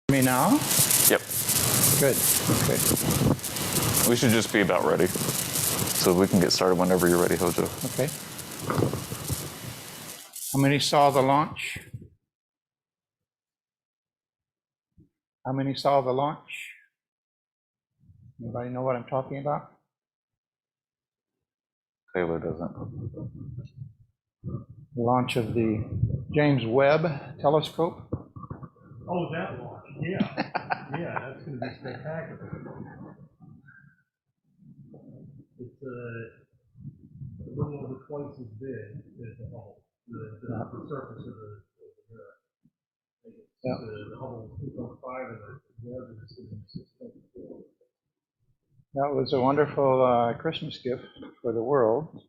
Me now? Yep. Good. Good. We should just be about ready. So we can get started whenever you're ready, Hojo. Okay. How many saw the launch? How many saw the launch? Anybody know what I'm talking about? Taylor doesn't. The launch of the James Webb telescope. Oh, that launch, yeah. Yeah, that's going to be spectacular. It's a little over twice as big as the Hubble, the surface of the mirror. Yeah. The Hubble is 2.5 and the Webb is 6.4. That was a wonderful Christmas gift for the world.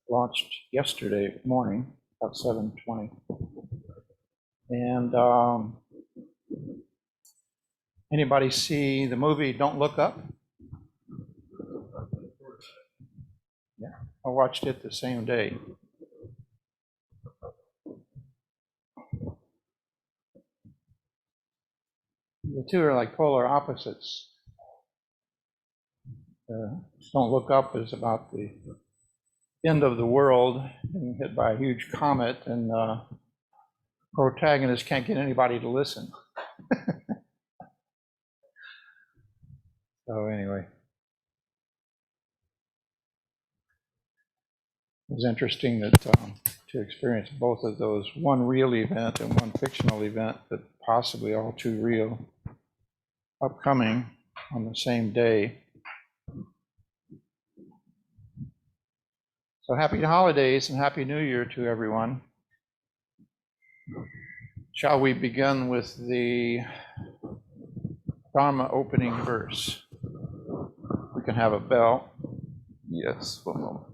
Launched yesterday morning, about 7:20. And anybody see the movie Don't Look Up? Yeah, I watched it the same day. The two are like polar opposites. Don't Look Up is about the end of the world being hit by a huge comet, and protagonist can't get anybody to listen. So anyway, it was interesting that to experience both of those, one real event and one fictional event, but possibly all too real, upcoming on the same day. So happy holidays and happy New Year to everyone. Shall we begin with the Dharma opening verse? We can have a bell. Yes, one moment.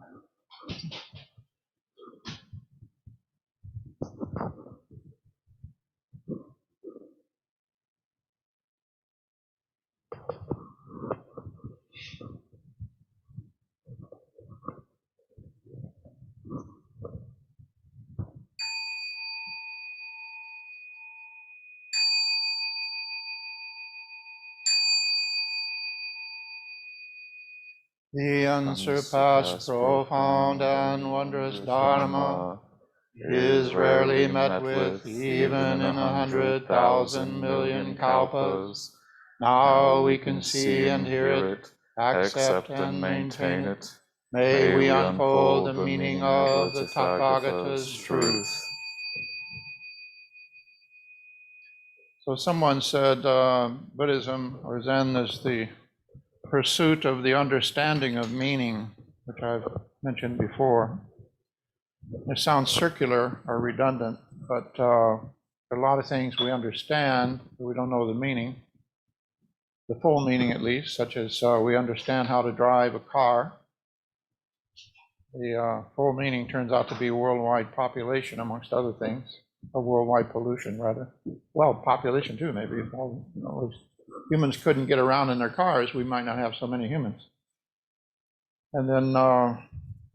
The unsurpassed, profound, and wondrous Dharma is rarely met with, even in 100,000 million kalpas. Now we can see and hear it, accept and maintain it. May we unfold the meaning of the Tathagata's truth. So someone said Buddhism or Zen is the pursuit of the understanding of meaning, which I've mentioned before. It sounds circular or redundant, but there are a lot of things we understand, but we don't know the meaning, the full meaning at least, such as we understand how to drive a car. The full meaning turns out to be worldwide population, amongst other things, or worldwide pollution, rather. Well, population too, maybe. Well, if humans couldn't get around in their cars, we might not have so many humans. And then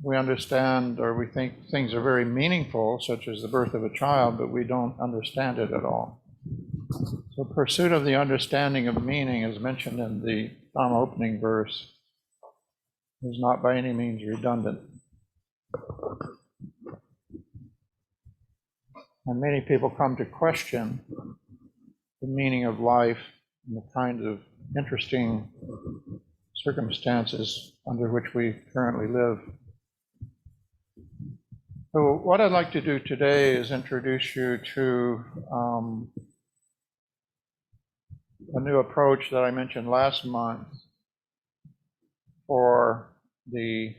we understand, or we think things are very meaningful, such as the birth of a child, but we don't understand it at all. So pursuit of the understanding of meaning, as mentioned in the Dharma opening verse, is not by any means redundant. And many people come to question the meaning of life and the kind of interesting circumstances under which we currently live. So what I'd like to do today is introduce you to a new approach that I mentioned last month for the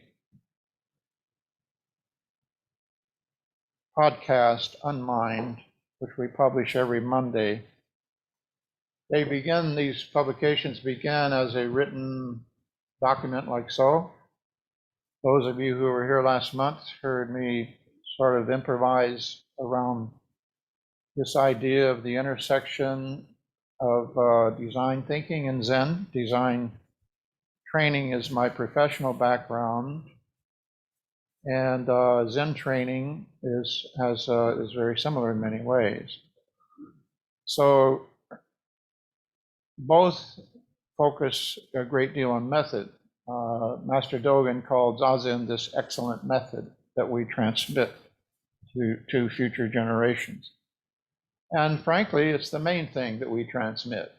podcast Unmind, which we publish every Monday. These publications begin as a written document like so. Those of you who were here last month heard me sort of improvise around this idea of the intersection of design thinking and Zen. Design training is my professional background, and Zen training is very similar in many ways. So both focus a great deal on method. Master Dogen called Zazen this excellent method that we transmit to future generations. And frankly, it's the main thing that we transmit.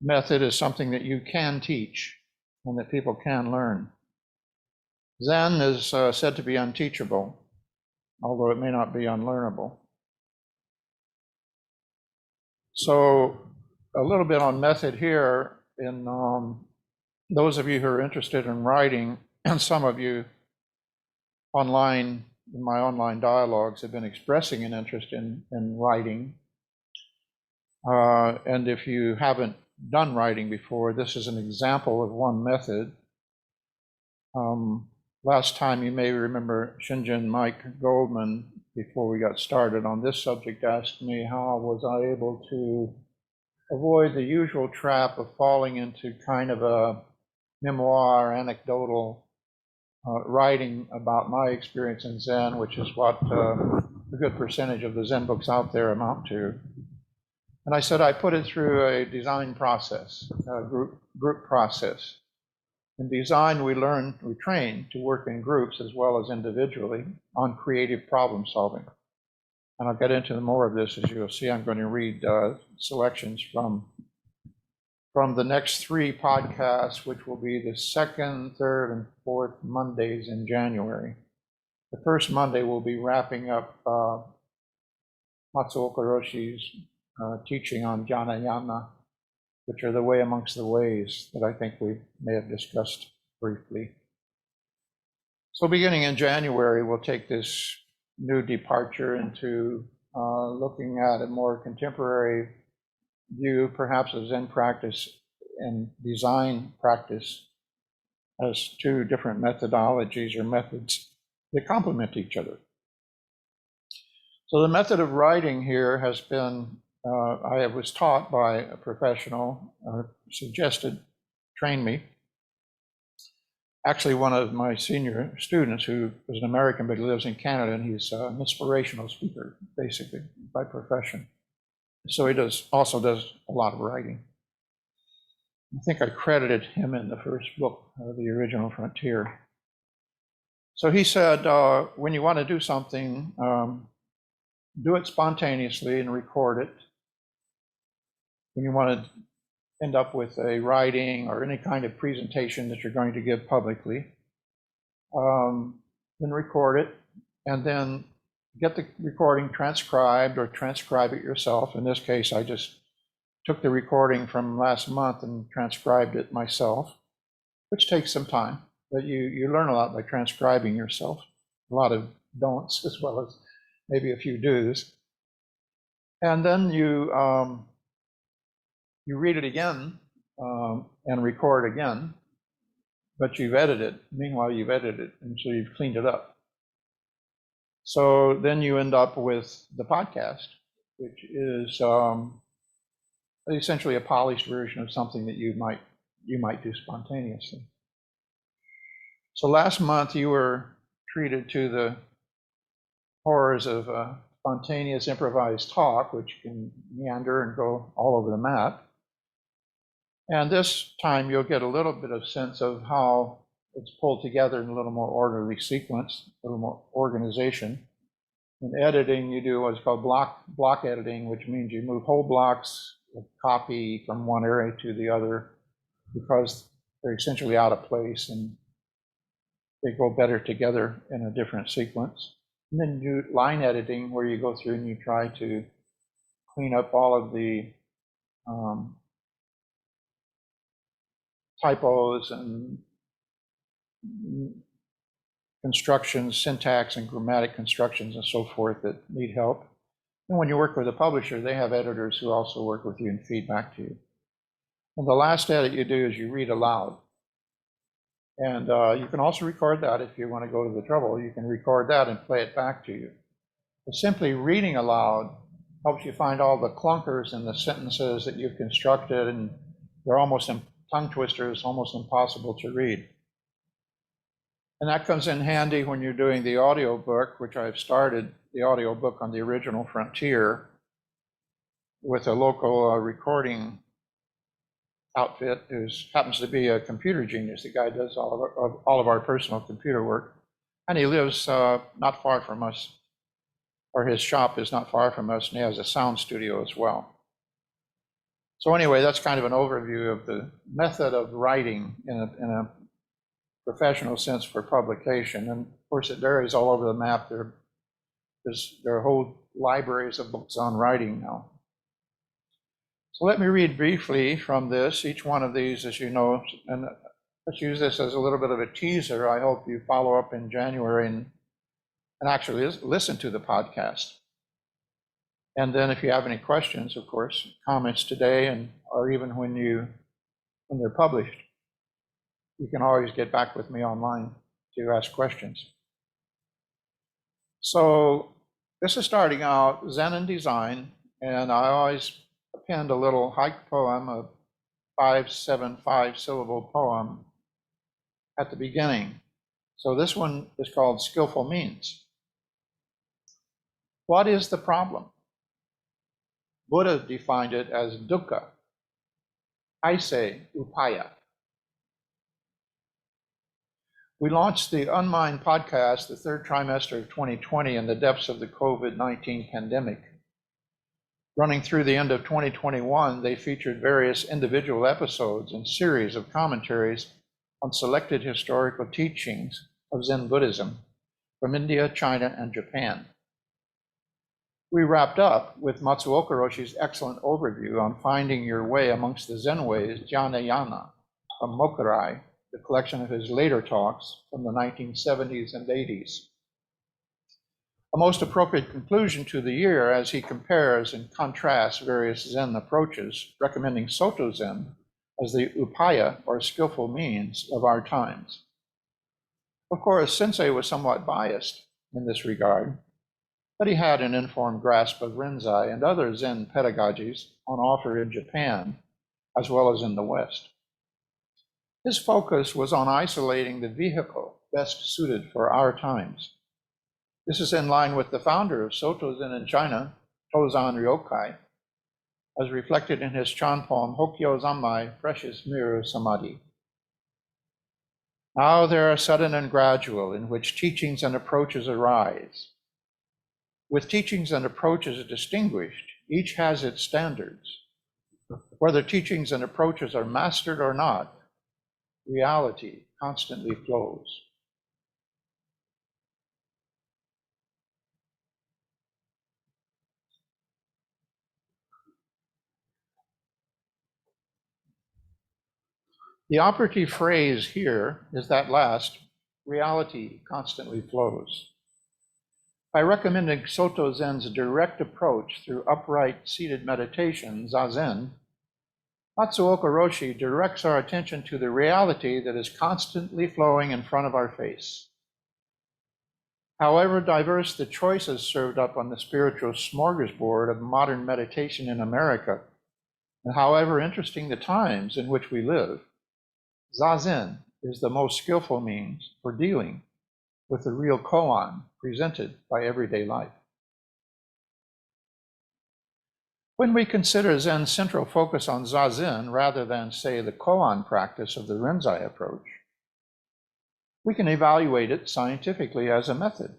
Method is something that you can teach and that people can learn. Zen is said to be unteachable, although it may not be unlearnable. So a little bit on method here. In those of you who are interested in writing, and some of you online, in my online dialogues, have been expressing an interest in writing. And if you haven't done writing before, this is an example of one method. Last time, you may remember Shinjin Mike Goldman, before we got started on this subject, asked me how was I able to avoid the usual trap of falling into kind of a memoir, anecdotal writing about my experience in Zen, which is what a good percentage of the Zen books out there amount to. And I said I put it through a design process, a group process. In design, we train to work in groups as well as individually on creative problem solving. And I'll get into more of this. As you'll see, I'm going to read selections from the next 3 podcasts, which will be the 2nd, 3rd, and 4th Mondays in January. The first Monday will be wrapping up Matsuoka Roshi's teaching on Jnana, which are the way amongst the ways that I think we may have discussed briefly. So beginning in January, we'll take this new departure into looking at a more contemporary view, perhaps of Zen practice and design practice as 2 different methodologies or methods that complement each other. So the method of writing here has been, I was taught by a professional, trained me. Actually, one of my senior students who is an American but lives in Canada, and he's an inspirational speaker, basically, by profession. So he also does a lot of writing. I think I credited him in the first book, The Original Frontier. So he said, when you want to do something, do it spontaneously and record it. When you want to end up with a writing or any kind of presentation that you're going to give publicly, then record it, and then get the recording transcribed or transcribe it yourself. In this case, I just took the recording from last month and transcribed it myself, which takes some time, but you learn a lot by transcribing yourself. A lot of don'ts as well as maybe a few do's. And then you read it again and record again, but you've edited. Meanwhile, you've edited, and so you've cleaned it up. So then you end up with the podcast, which is essentially a polished version of something that you might do spontaneously. So last month you were treated to the horrors of spontaneous improvised talk, which can meander and go all over the map. And this time you'll get a little bit of sense of how it's pulled together in a little more orderly sequence, a little more organization. In editing, you do what's called block editing, which means you move whole blocks of copy from one area to the other because they're essentially out of place and they go better together in a different sequence. And then you do line editing, where you go through and you try to clean up all of the typos and constructions, syntax and grammatic constructions and so forth that need help. And when you work with a publisher, they have editors who also work with you and feed back to you. And the last edit you do is you read aloud. And you can also record that if you want to go to the trouble. You can record that and play it back to you. But simply reading aloud helps you find all the clunkers in the sentences that you've constructed, and they're almost tongue twisters, almost impossible to read. And that comes in handy when you're doing the audio book, which I've started, the audio book on the Original Frontier, with a local recording outfit, who happens to be a computer genius. The guy does all of our personal computer work, and he lives not far from us, or his shop is not far from us, and he has a sound studio as well. So anyway, that's kind of an overview of the method of writing in a professional sense for publication. And of course, it varies all over the map. There are whole libraries of books on writing now. So let me read briefly from this. Each one of these, as you know, and let's use this as a little bit of a teaser. I hope you follow up in January and actually listen to the podcast. And then if you have any questions, of course, comments today or even when they're published, you can always get back with me online to ask questions. So this is starting out, Zen and Design, and I always append a little haiku poem, a 5-7-5 poem at the beginning. So this one is called Skillful Means. What is the problem? Buddha defined it as dukkha. I say upaya. We launched the Unmind podcast the third trimester of 2020 in the depths of the COVID-19 pandemic. Running through the end of 2021, they featured various individual episodes and series of commentaries on selected historical teachings of Zen Buddhism from India, China, and Japan. We wrapped up with Matsuoka Roshi's excellent overview on finding your way amongst the Zen ways, Jnanayana, from Mokurai, the collection of his later talks from the 1970s and 80s. A most appropriate conclusion to the year as he compares and contrasts various Zen approaches, recommending Soto Zen as the upaya, or skillful means, of our times. Of course, Sensei was somewhat biased in this regard, but he had an informed grasp of Rinzai and other Zen pedagogies on offer in Japan, as well as in the West. His focus was on isolating the vehicle best suited for our times. This is in line with the founder of Soto Zen in China, Tozan Ryokai, as reflected in his Chan poem, Hokyo Zammai, Precious Mirror Samadhi. Now there are sudden and gradual in which teachings and approaches arise. With teachings and approaches distinguished, each has its standards. Whether teachings and approaches are mastered or not, reality constantly flows. The operative phrase here is that last, reality constantly flows. By recommending Soto Zen's direct approach through upright seated meditation, Zazen, Matsuoka Roshi directs our attention to the reality that is constantly flowing in front of our face. However diverse the choices served up on the spiritual smorgasbord of modern meditation in America, and however interesting the times in which we live, Zazen is the most skillful means for dealing with the real koan presented by everyday life. When we consider Zen's central focus on Zazen rather than, say, the koan practice of the Rinzai approach, we can evaluate it scientifically as a method.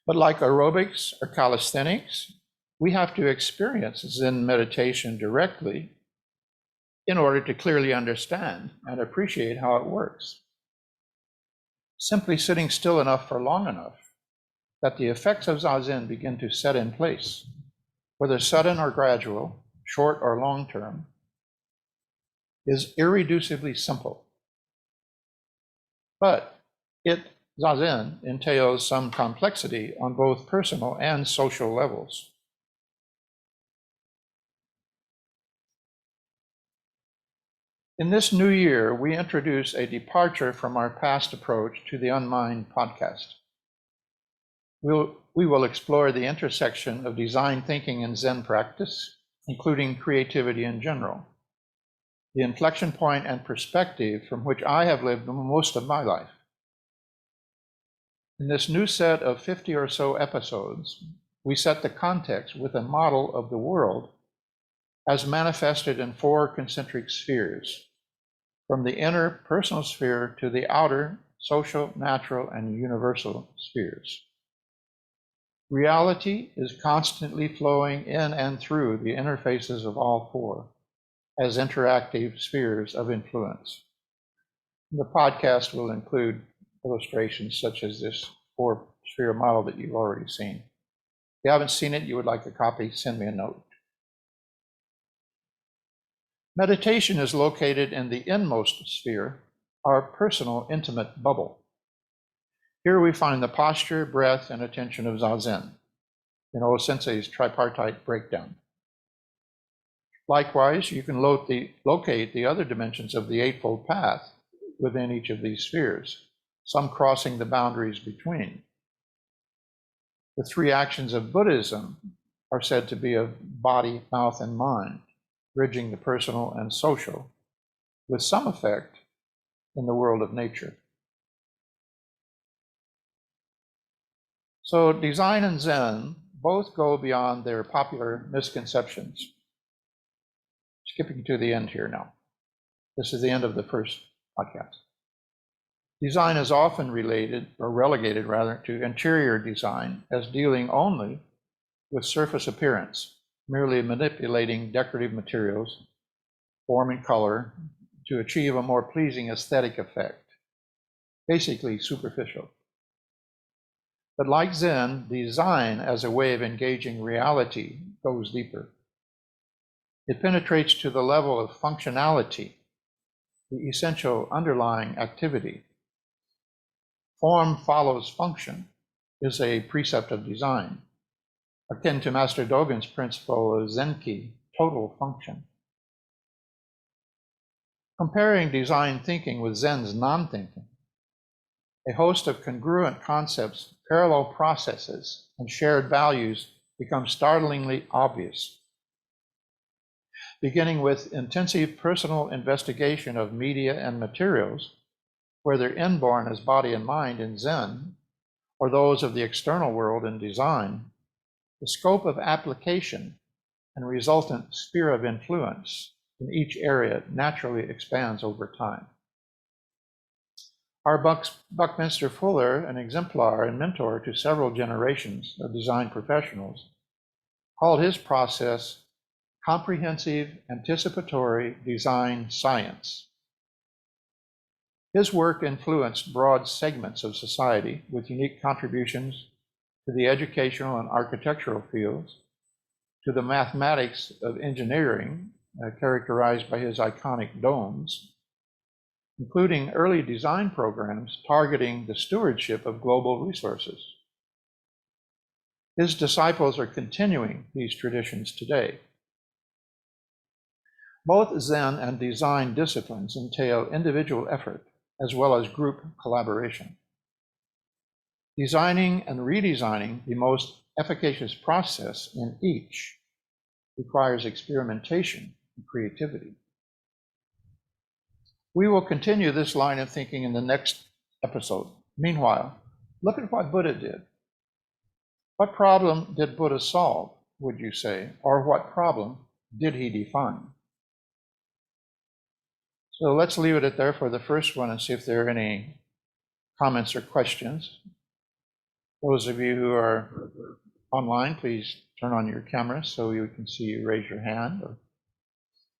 But like aerobics or calisthenics, we have to experience Zen meditation directly in order to clearly understand and appreciate how it works. Simply sitting still enough for long enough that the effects of Zazen begin to set in place, whether sudden or gradual, short or long term, is irreducibly simple. But Zazen entails some complexity on both personal and social levels. In this new year, we introduce a departure from our past approach to the Unmind podcast. We will explore the intersection of design thinking and Zen practice, including creativity in general, the inflection point and perspective from which I have lived most of my life. In this new set of 50 or so episodes, we set the context with a model of the world as manifested in 4 concentric spheres, from the inner personal sphere to the outer social, natural, and universal spheres. Reality is constantly flowing in and through the interfaces of all 4 as interactive spheres of influence. The podcast will include illustrations such as this 4-sphere model that you've already seen. If you haven't seen it, you would like a copy, send me a note. Meditation is located in the inmost sphere, our personal, intimate bubble. Here we find the posture, breath, and attention of Zazen in ASZC's tripartite breakdown. Likewise, you can locate the other dimensions of the Eightfold Path within each of these spheres, some crossing the boundaries between. The 3 actions of Buddhism are said to be of body, mouth, and mind, bridging the personal and social, with some effect in the world of nature. So design and Zen both go beyond their popular misconceptions. Skipping to the end here now. This is the end of the first podcast. Design is often related, or relegated rather, to interior design as dealing only with surface appearance, merely manipulating decorative materials, form and color to achieve a more pleasing aesthetic effect, basically superficial. But like Zen, design as a way of engaging reality goes deeper. It penetrates to the level of functionality, the essential underlying activity. Form follows function is a precept of design, akin to Master Dogen's principle of Zenki, total function. Comparing design thinking with Zen's non-thinking, a host of congruent concepts, parallel processes, and shared values become startlingly obvious. Beginning with intensive personal investigation of media and materials, whether inborn as body and mind in Zen, or those of the external world in design, the scope of application and resultant sphere of influence in each area naturally expands over time. Our Buckminster Fuller, an exemplar and mentor to several generations of design professionals, called his process comprehensive anticipatory design science. His work influenced broad segments of society with unique contributions to the educational and architectural fields, to the mathematics of engineering, characterized by his iconic domes, including early design programs targeting the stewardship of global resources. His disciples are continuing these traditions today. Both Zen and design disciplines entail individual effort as well as group collaboration. Designing and redesigning the most efficacious process in each requires experimentation and creativity. We will continue this line of thinking in the next episode. Meanwhile, look at what Buddha did. What problem did Buddha solve, would you say, or what problem did he define? So let's leave it at there for the first one and see if there are any comments or questions. Those of you who are online, please turn on your camera so you can see you raise your hand. Or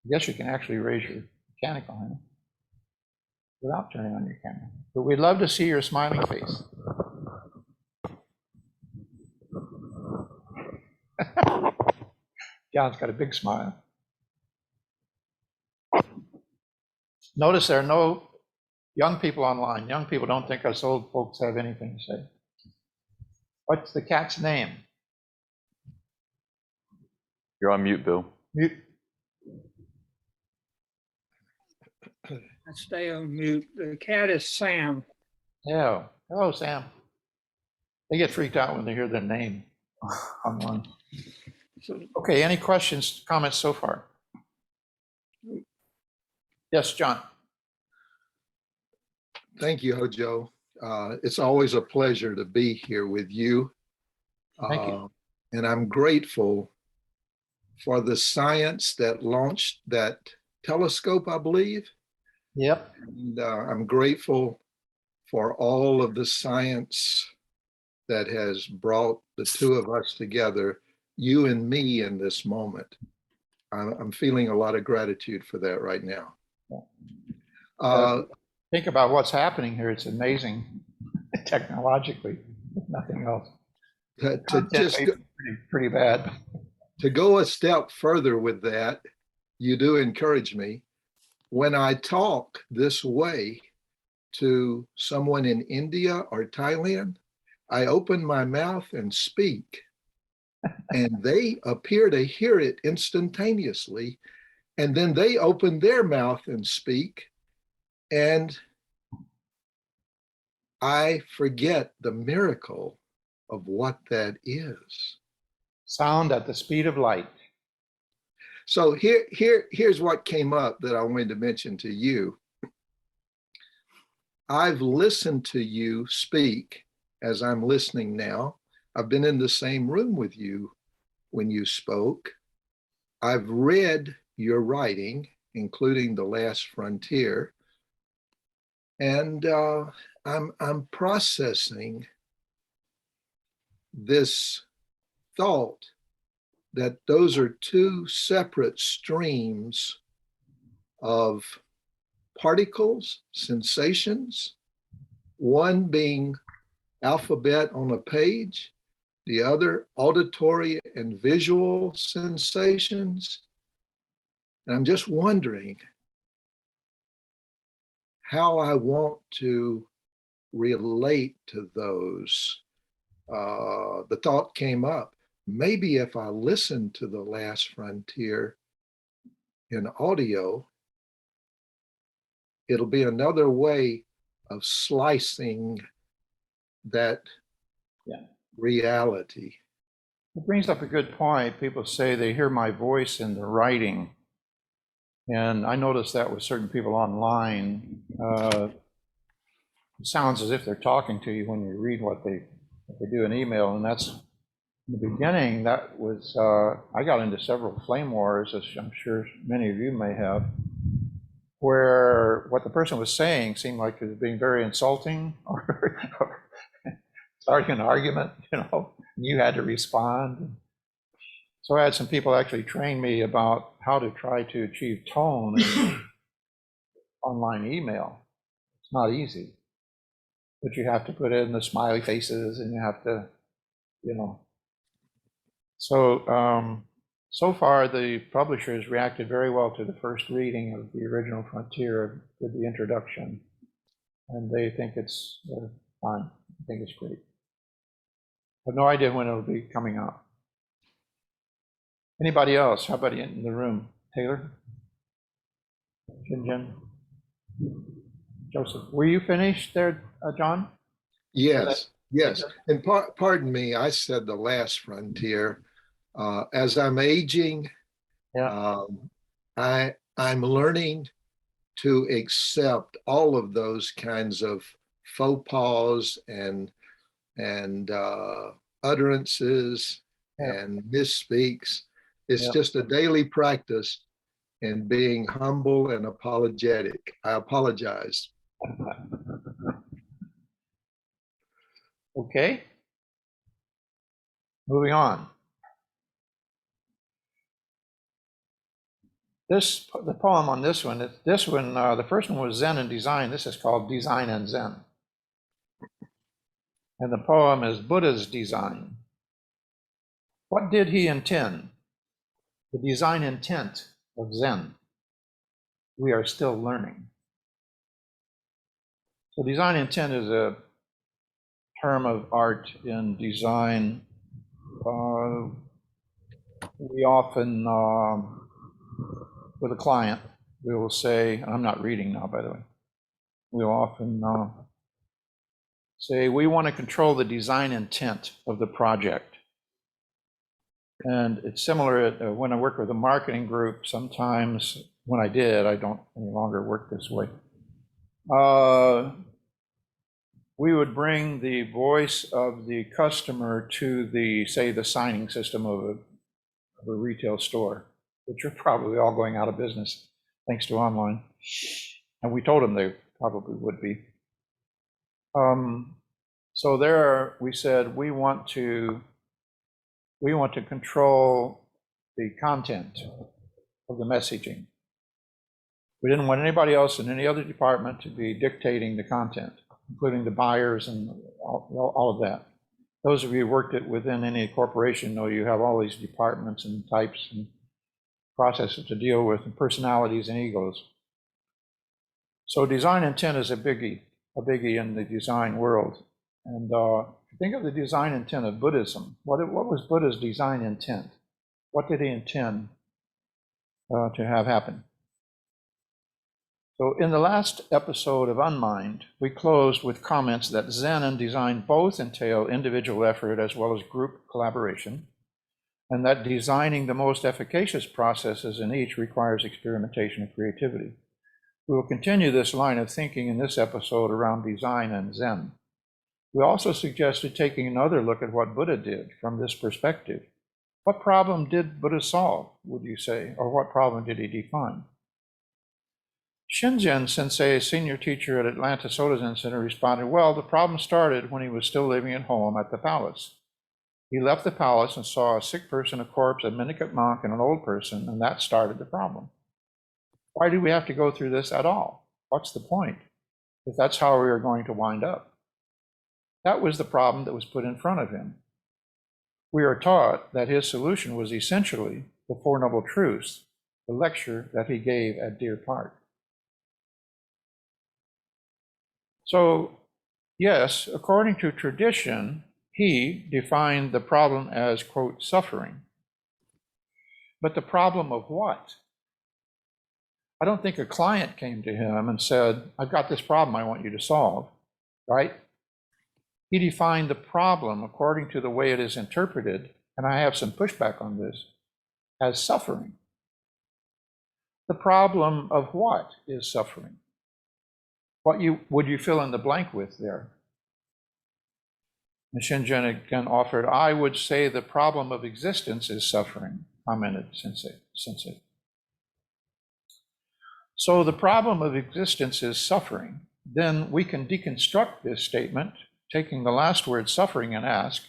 I guess you can actually raise your mechanical hand without turning on your camera. But we'd love to see your smiling face. John's got a big smile. Notice there are no young people online. Young people don't think us old folks have anything to say. What's the cat's name? You're on mute, Bill. Mute. I stay on mute. The cat is Sam. Yeah. Hello, Sam. They get freaked out when they hear their name online. So, Okay, any questions, comments so far? Yes, John. Thank you, Hojo. It's always a pleasure to be here with you. Thank you. And I'm grateful for the science that launched that telescope, I believe. Yep. And I'm grateful for all of the science that has brought the two of us together, you and me, in this moment. I'm feeling a lot of gratitude for that right now. Think about what's happening here. It's amazing technologically, if nothing else. To just pretty bad. To go a step further with that, you do encourage me. When I talk this way to someone in India or Thailand, I open my mouth and speak, and they appear to hear it instantaneously. And then they open their mouth and speak, and I forget the miracle of what that is. Sound at the speed of light. So here's what came up that I wanted to mention to you. I've listened to you speak as I'm listening now. I've been in the same room with you when you spoke. I've read your writing, including The Last Frontier, and I'm processing this thought that those are two separate streams of particles, sensations, one being alphabet on a page, the other auditory and visual sensations. And I'm just wondering how I want to relate to those. The thought came up, maybe if I listen to The Last Frontier in audio, it'll be another way of slicing that reality. It brings up a good point. People say they hear my voice in the writing. And I noticed that with certain people online. It sounds as if they're talking to you when you read what they do in email. And that's, in the beginning, that was, I got into several flame wars, as I'm sure many of you may have, where what the person was saying seemed like it was being very insulting or starting an argument, and you had to respond. So I had some people actually train me about how to try to achieve tone in online email. It's not easy, but you have to put in the smiley faces, and you have to, So far, the publisher has reacted very well to the first reading of the original Frontier with the introduction, and they think it's fine. I think it's great. I have no idea when it'll be coming out. Anybody else? How about in the room? Taylor? Jin? Joseph? Were you finished there, John? Yes. And pardon me, I said The Last Frontier. As I'm aging, I'm learning to accept all of those kinds of faux pas and utterances and misspeaks. It's just a daily practice in being humble and apologetic. I apologize. Okay. Moving on. The poem on this one, the first one was Zen and Design. This is called Design and Zen. And the poem is Buddha's Design. What did he intend? The design intent of Zen. We are still learning. So design intent is a term of art in design. We often, with a client, we will say, and I'm not reading now, by the way, we'll often say, we want to control the design intent of the project. And it's similar when I work with a marketing group. Sometimes when I did, I don't any longer work this way. We would bring the voice of the customer to the, say, the signing system of of a retail store, which are probably all going out of business thanks to online. And we told them they probably would be. So there, we said we want to control the content of the messaging. We didn't want anybody else in any other department to be dictating the content, including the buyers and all of that. Those of you who worked within any corporation know you have all these departments and types and processes to deal with, and personalities and egos. So design intent is a biggie in the design world. And think of the design intent of Buddhism. What was Buddha's design intent? What did he intend to have happen? So in the last episode of Unmind, we closed with comments that Zen and design both entail individual effort as well as group collaboration, and that designing the most efficacious processes in each requires experimentation and creativity. We will continue this line of thinking in this episode around design and Zen. We also suggested taking another look at what Buddha did from this perspective. What problem did Buddha solve, would you say, or what problem did he define? Shinzen Sensei, a senior teacher at Atlanta Soto Zen Center, responded, well, the problem started when he was still living at home at the palace. He left the palace and saw a sick person, a corpse, a mendicant monk, and an old person, and that started the problem. Why do we have to go through this at all? What's the point, if that's how we are going to wind up? That was the problem that was put in front of him. We are taught that his solution was essentially the Four Noble Truths, the lecture that he gave at Deer Park. So, yes, according to tradition, he defined the problem as, quote, suffering. But the problem of what? I don't think a client came to him and said, I've got this problem I want you to solve, right? He defined the problem according to the way it is interpreted, and I have some pushback on this, as suffering. The problem of what is suffering? What would you fill in the blank with there? And Shinzen again offered, I would say the problem of existence is suffering, commented Sensei. So the problem of existence is suffering. Then we can deconstruct this statement, taking the last word suffering, and ask,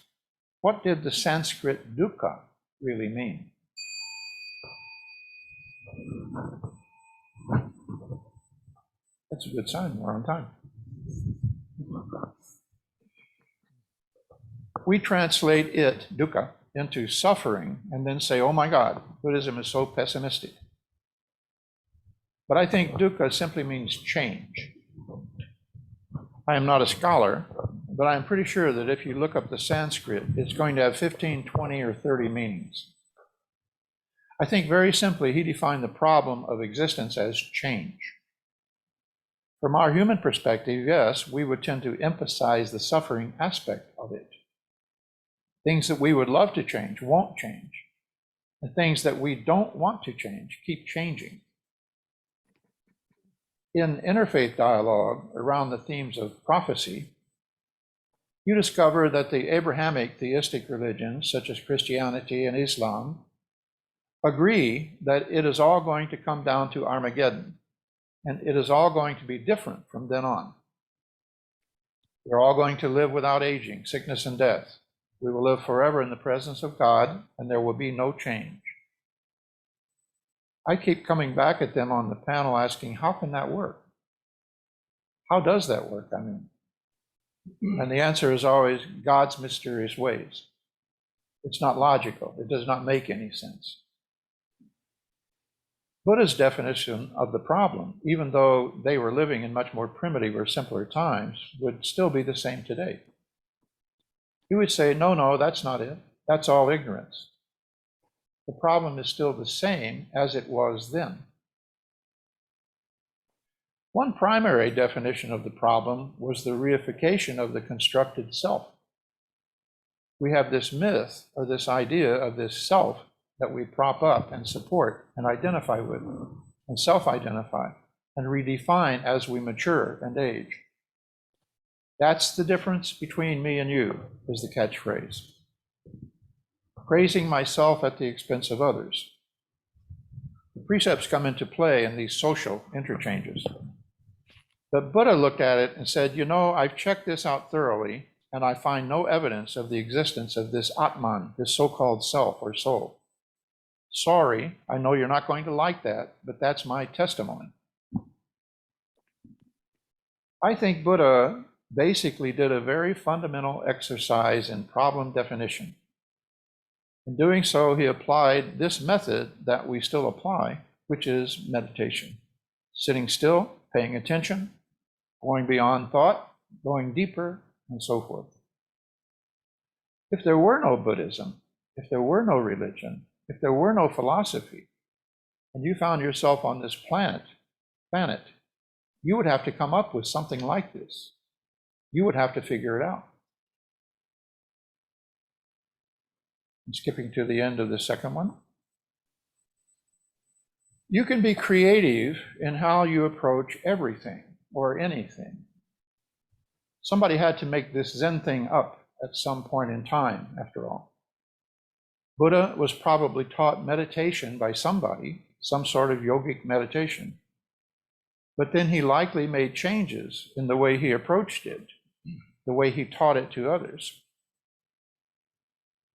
what did the Sanskrit dukkha really mean? That's a good sign, we're on time. We translate it, dukkha, into suffering and then say, oh my God, Buddhism is so pessimistic. But I think dukkha simply means change. I am not a scholar, but I'm pretty sure that if you look up the Sanskrit, it's going to have 15, 20, or 30 meanings. I think very simply, he defined the problem of existence as change. From our human perspective, yes, we would tend to emphasize the suffering aspect of it. Things that we would love to change won't change. And things that we don't want to change keep changing. In interfaith dialogue around the themes of prophecy, you discover that the Abrahamic theistic religions, such as Christianity and Islam, agree that it is all going to come down to Armageddon, and it is all going to be different from then on. We're all going to live without aging, sickness, and death. We will live forever in the presence of God, and there will be no change. I keep coming back at them on the panel asking, how can that work? How does that work, I mean? And the answer is always God's mysterious ways. It's not logical. It does not make any sense. Buddha's definition of the problem, even though they were living in much more primitive or simpler times, would still be the same today. He would say, no, that's not it. That's all ignorance. The problem is still the same as it was then. One primary definition of the problem was the reification of the constructed self. We have this myth or this idea of this self that we prop up and support and identify with and self-identify and redefine as we mature and age. That's the difference between me and you, is the catchphrase. praising myself at the expense of others. The precepts come into play in these social interchanges. But Buddha looked at it and said, you know, I've checked this out thoroughly, and I find no evidence of the existence of this Atman, this so-called self or soul. Sorry, I know you're not going to like that, but that's my testimony. I think Buddha basically did a very fundamental exercise in problem definition. In doing so, he applied this method that we still apply, which is meditation. Sitting still, paying attention, going beyond thought, going deeper, and so forth. If there were no Buddhism, if there were no religion, if there were no philosophy, and you found yourself on this planet, you would have to come up with something like this. You would have to figure it out. I'm skipping to the end of the second one. You can be creative in how you approach everything or anything. Somebody had to make this Zen thing up at some point in time, after all. Buddha was probably taught meditation by somebody, some sort of yogic meditation. But then he likely made changes in the way he approached it, the way he taught it to others,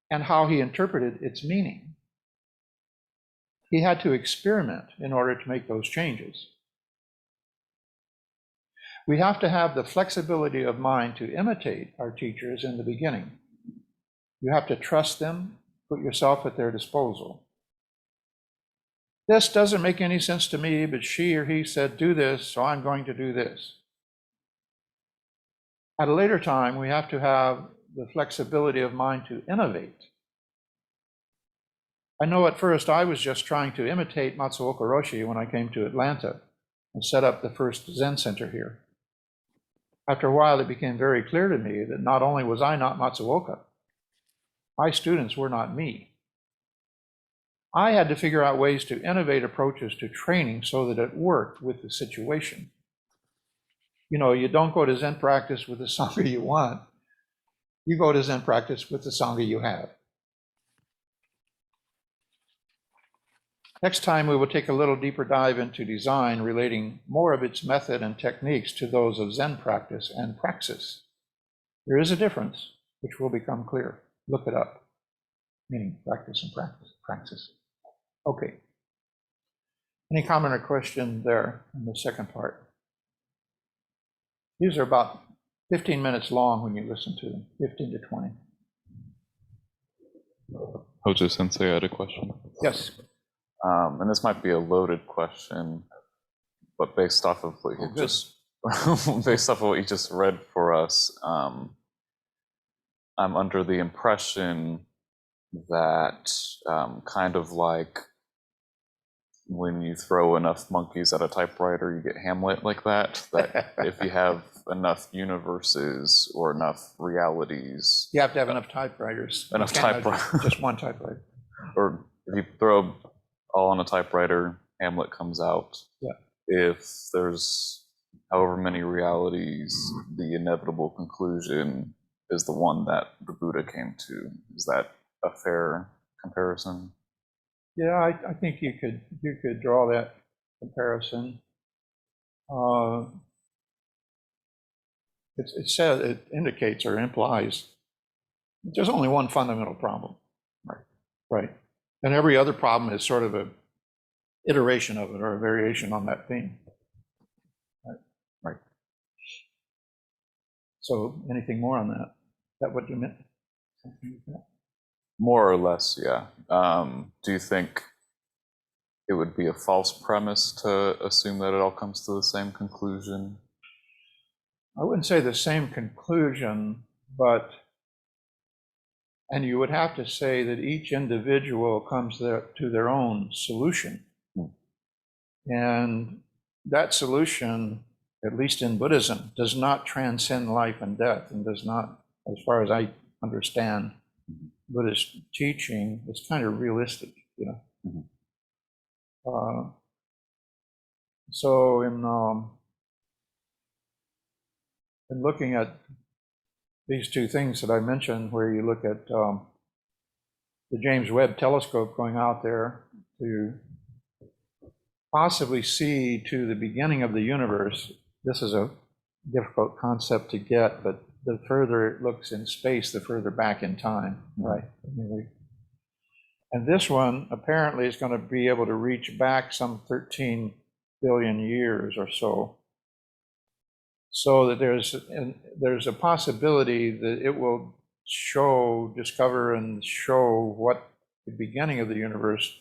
and how he interpreted its meaning. He had to experiment in order to make those changes. We have to have the flexibility of mind to imitate our teachers in the beginning. You have to trust them, put yourself at their disposal. This doesn't make any sense to me, but she or he said, do this, so I'm going to do this. At a later time, we have to have the flexibility of mind to innovate. I know at first I was just trying to imitate Matsuoka Roshi when I came to Atlanta and set up the first Zen center here. After a while, it became very clear to me that not only was I not Matsuoka, my students were not me. I had to figure out ways to innovate approaches to training so that it worked with the situation. You know, you don't go to Zen practice with the Sangha you want. You go to Zen practice with the Sangha you have. Next time, we will take a little deeper dive into design, relating more of its method and techniques to those of Zen practice and praxis. There is a difference, which will become clear. Look it up, meaning practice and praxis. Okay. Any comment or question there in the second part? These are about 15 minutes long when you listen to them, 15 to 20. Hojo Sensei, I had a question. Yes. And this might be a loaded question, but based off of what you just read for us, I'm under the impression that kind of like when you throw enough monkeys at a typewriter, you get Hamlet like that. That if you have enough universes or enough realities, You have to have enough typewriters. Enough You can't have typewriters. Just one typewriter. or if you throw all on a typewriter, Hamlet comes out. Yeah. If there's however many realities, the inevitable conclusion is the one that the Buddha came to. Is that a fair comparison? Yeah, I think you could draw that comparison. It says, it indicates or implies that there's only one fundamental problem. Right. And every other problem is sort of a iteration of it or a variation on that theme. Right. So anything more on that? Is that what you meant? Something like that? More or less, yeah. Do you think it would be a false premise to assume that it all comes to the same conclusion? I wouldn't say the same conclusion, but, and you would have to say that each individual comes to their own solution. And that solution, at least in Buddhism, does not transcend life and death, and does not, as far as I understand Buddhist teaching, it's kind of realistic, you know. So in looking at these two things that I mentioned, where you look at the James Webb Telescope going out there to possibly see to the beginning of the universe. This is a difficult concept to get, but the further it looks in space, the further back in time, right? And this one apparently is going to be able to reach back some 13 billion years or so. So that there's a possibility that it will discover and show what the beginning of the universe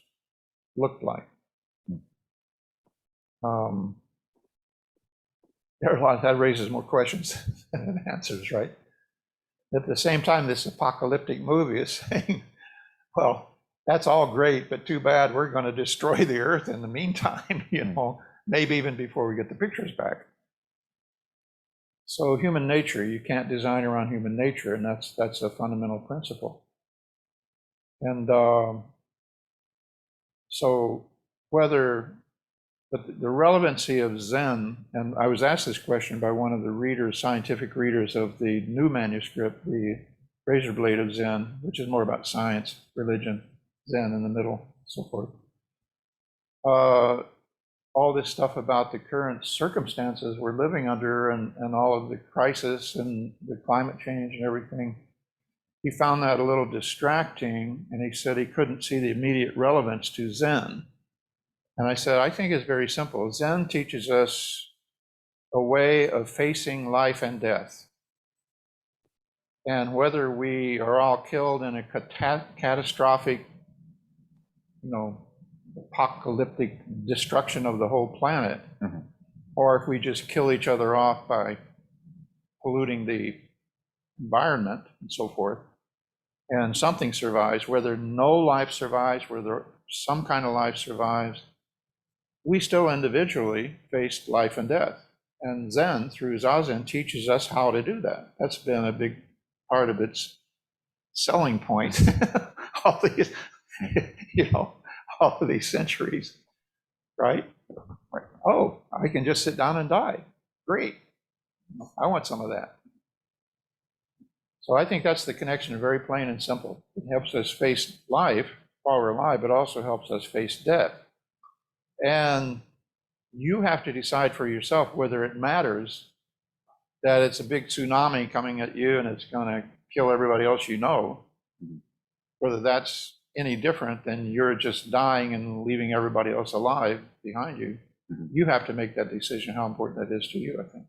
looked like. There are a lot that raises more questions than answers, right? At the same time, this apocalyptic movie is saying, well, that's all great, but too bad we're going to destroy the earth in the meantime, you know, maybe even before we get the pictures back. So human nature, you can't design around human nature, and that's a fundamental principle. And so but the relevancy of Zen, and I was asked this question by one of the readers, scientific readers of the new manuscript, the Razor Blade of Zen, which is more about science, religion, Zen in the middle, so forth. All this stuff about the current circumstances we're living under and all of the crisis and the climate change and everything, he found that a little distracting, and he said he couldn't see the immediate relevance to Zen. And I said, I think it's very simple. Zen teaches us a way of facing life and death. And whether we are all killed in a catastrophic, you know, apocalyptic destruction of the whole planet, or if we just kill each other off by polluting the environment and so forth, and something survives, whether no life survives, whether some kind of life survives, we still individually face life and death. And Zen, through Zazen, teaches us how to do that. That's been a big part of its selling point. All these, you know, all of these centuries, right? Oh, I can just sit down and die. Great. I want some of that. So I think that's the connection, very plain and simple. It helps us face life while we're alive, but also helps us face death. And you have to decide for yourself whether it matters that it's a big tsunami coming at you and it's going to kill everybody else you know, whether that's any different than you're just dying and leaving everybody else alive behind you. You have to make that decision, how important that is to you, I think.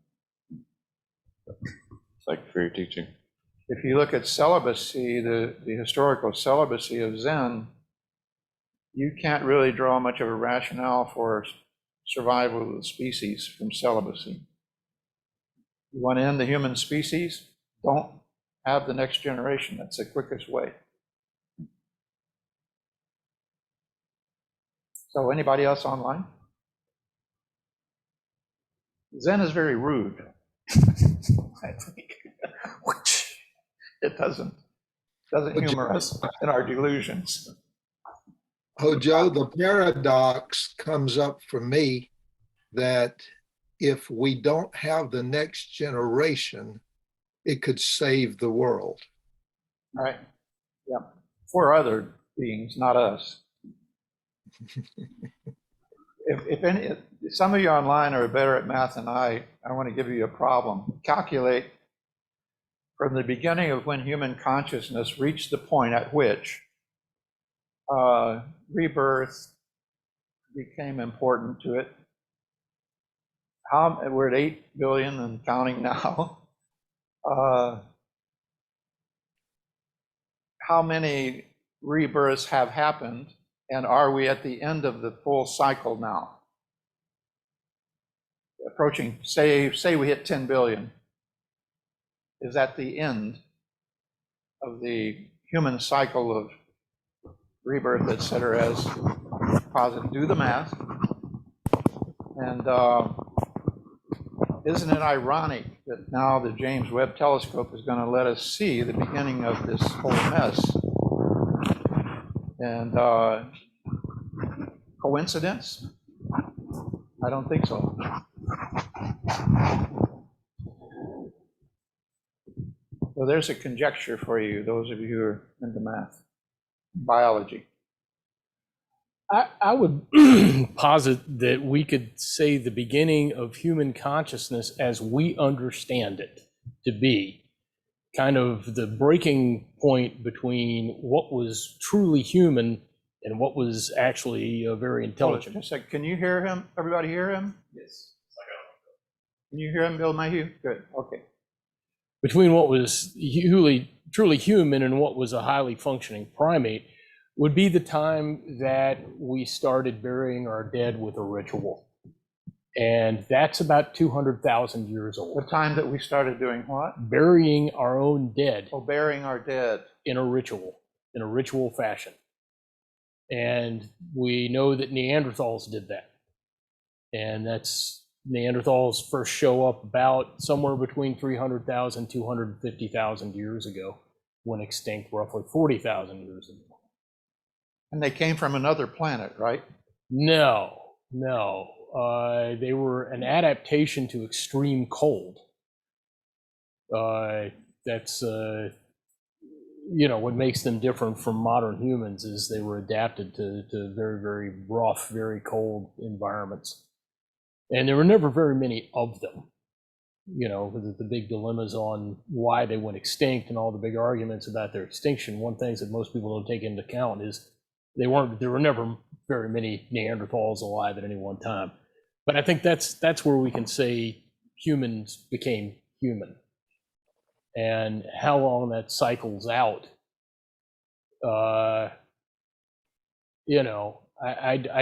Thank you for your teaching. If you look at celibacy, the historical celibacy of Zen, you can't really draw much of a rationale for survival of the species from celibacy. You want to end the human species? Don't have the next generation. That's the quickest way. So anybody else online? Zen is very rude. I think it doesn't humor us in our delusions. Oh, Joe, the paradox comes up for me that if we don't have the next generation, it could save the world. Right. Yeah. For other beings, not us. If some of you online are better at math than I want to give you a problem. Calculate from the beginning of when human consciousness reached the point at which rebirth became important to it. We're at 8 billion and counting now. How many rebirths have happened, and are we at the end of the full cycle now? Approaching, say we hit 10 billion. Is that the end of the human cycle of rebirth, et cetera, as positive? Do the math. And isn't it ironic that now the James Webb Telescope is going to let us see the beginning of this whole mess? And coincidence? I don't think so. So there's a conjecture for you, those of you who are into math. biology. I would posit that we could say the beginning of human consciousness as we understand it to be kind of the breaking point between what was truly human and what was actually very intelligent. Just a sec. Can you hear him? Everybody hear him? Yes. Can you hear him, Bill Mayhew? Good. Okay. Between what was truly human and what was a highly functioning primate would be the time that we started burying our dead with a ritual. And that's about 200,000 years The old. time that we started doing what? Burying our own dead Oh, burying our dead. in a ritual fashion. And we know that Neanderthals did that. And that's Neanderthals first show up about somewhere between 300,000, 250,000 years ago, when extinct roughly 40,000 years ago. And they came from another planet, right? No. They were an adaptation to extreme cold. That's what makes them different from modern humans is they were adapted to very, very rough, very cold environments. And there were never very many of them. The big dilemmas on why they went extinct and all the big arguments about their extinction. One thing that most people don't take into account is there were never very many Neanderthals alive at any one time. But I think that's where we can say humans became human. And how long that cycles out, I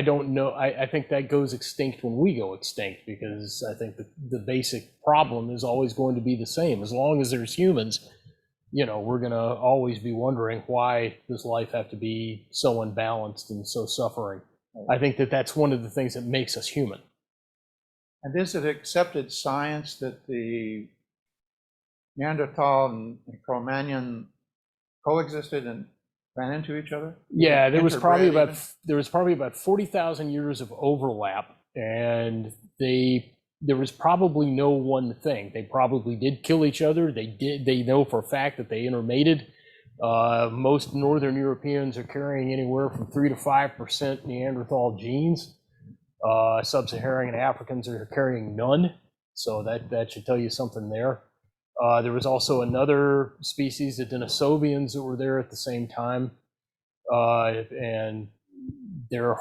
don't know. I think that goes extinct when we go extinct, because I think the basic problem is always going to be the same. As long as there's humans, we're going to always be wondering why does life have to be so unbalanced and so suffering. I think that's one of the things that makes us human. And is it accepted science that the Neanderthal and Cro-Magnon coexisted and ran into each other? Yeah, there was probably Interbred about 40,000 years of overlap, and there was probably no one thing. They probably did kill each other. They know for a fact that they intermated. Most Northern Europeans are carrying anywhere from 3 to 5% Neanderthal genes. Sub-Saharan Africans are carrying none, so that should tell you something there. There was also another species, the Denisovians, that were there at the same time, and they are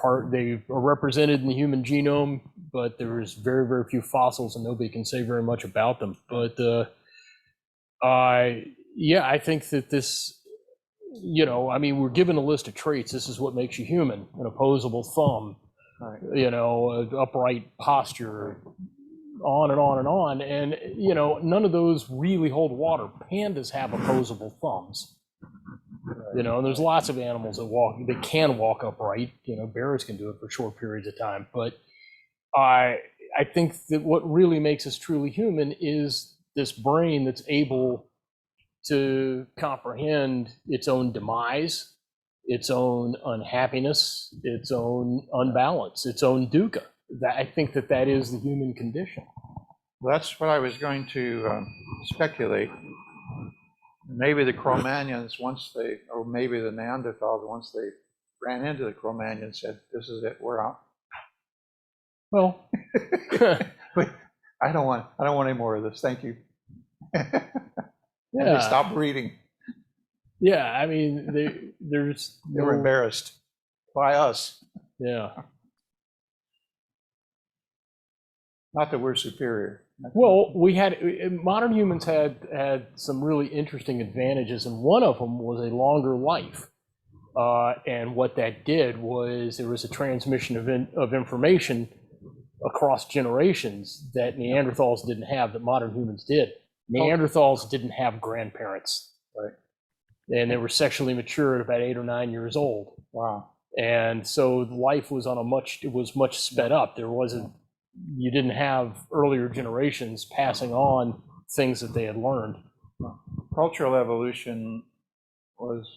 represented in the human genome, but there's very, very few fossils, and nobody can say very much about them. But I think that this, we're given a list of traits. This is what makes you human: an opposable thumb, right. Upright posture, on and on and on. And, none of those really hold water. Pandas have opposable thumbs. And there's lots of animals that can walk upright. Bears can do it for short periods of time. But I think that what really makes us truly human is this brain that's able to comprehend its own demise, its own unhappiness, its own unbalance, its own dukkha. I think that is the human condition. Well, that's what I was going to speculate. Maybe the Cro-Magnons, or maybe the Neanderthals, once they ran into the Cro-Magnons, said, "This is it, we're out." Well, I don't want any more of this. Thank you. yeah. They stopped breeding. Yeah, they were embarrassed by us. Yeah. Not that we're superior. Well, modern humans had some really interesting advantages, and one of them was a longer life. And what that did was there was a transmission of information across generations that Neanderthals didn't have, that modern humans did. Neanderthals didn't have grandparents, right? And they were sexually mature at about 8 or 9 years old. Wow. And so life was much sped up. You didn't have earlier generations passing on things that they had learned. Cultural Evolution was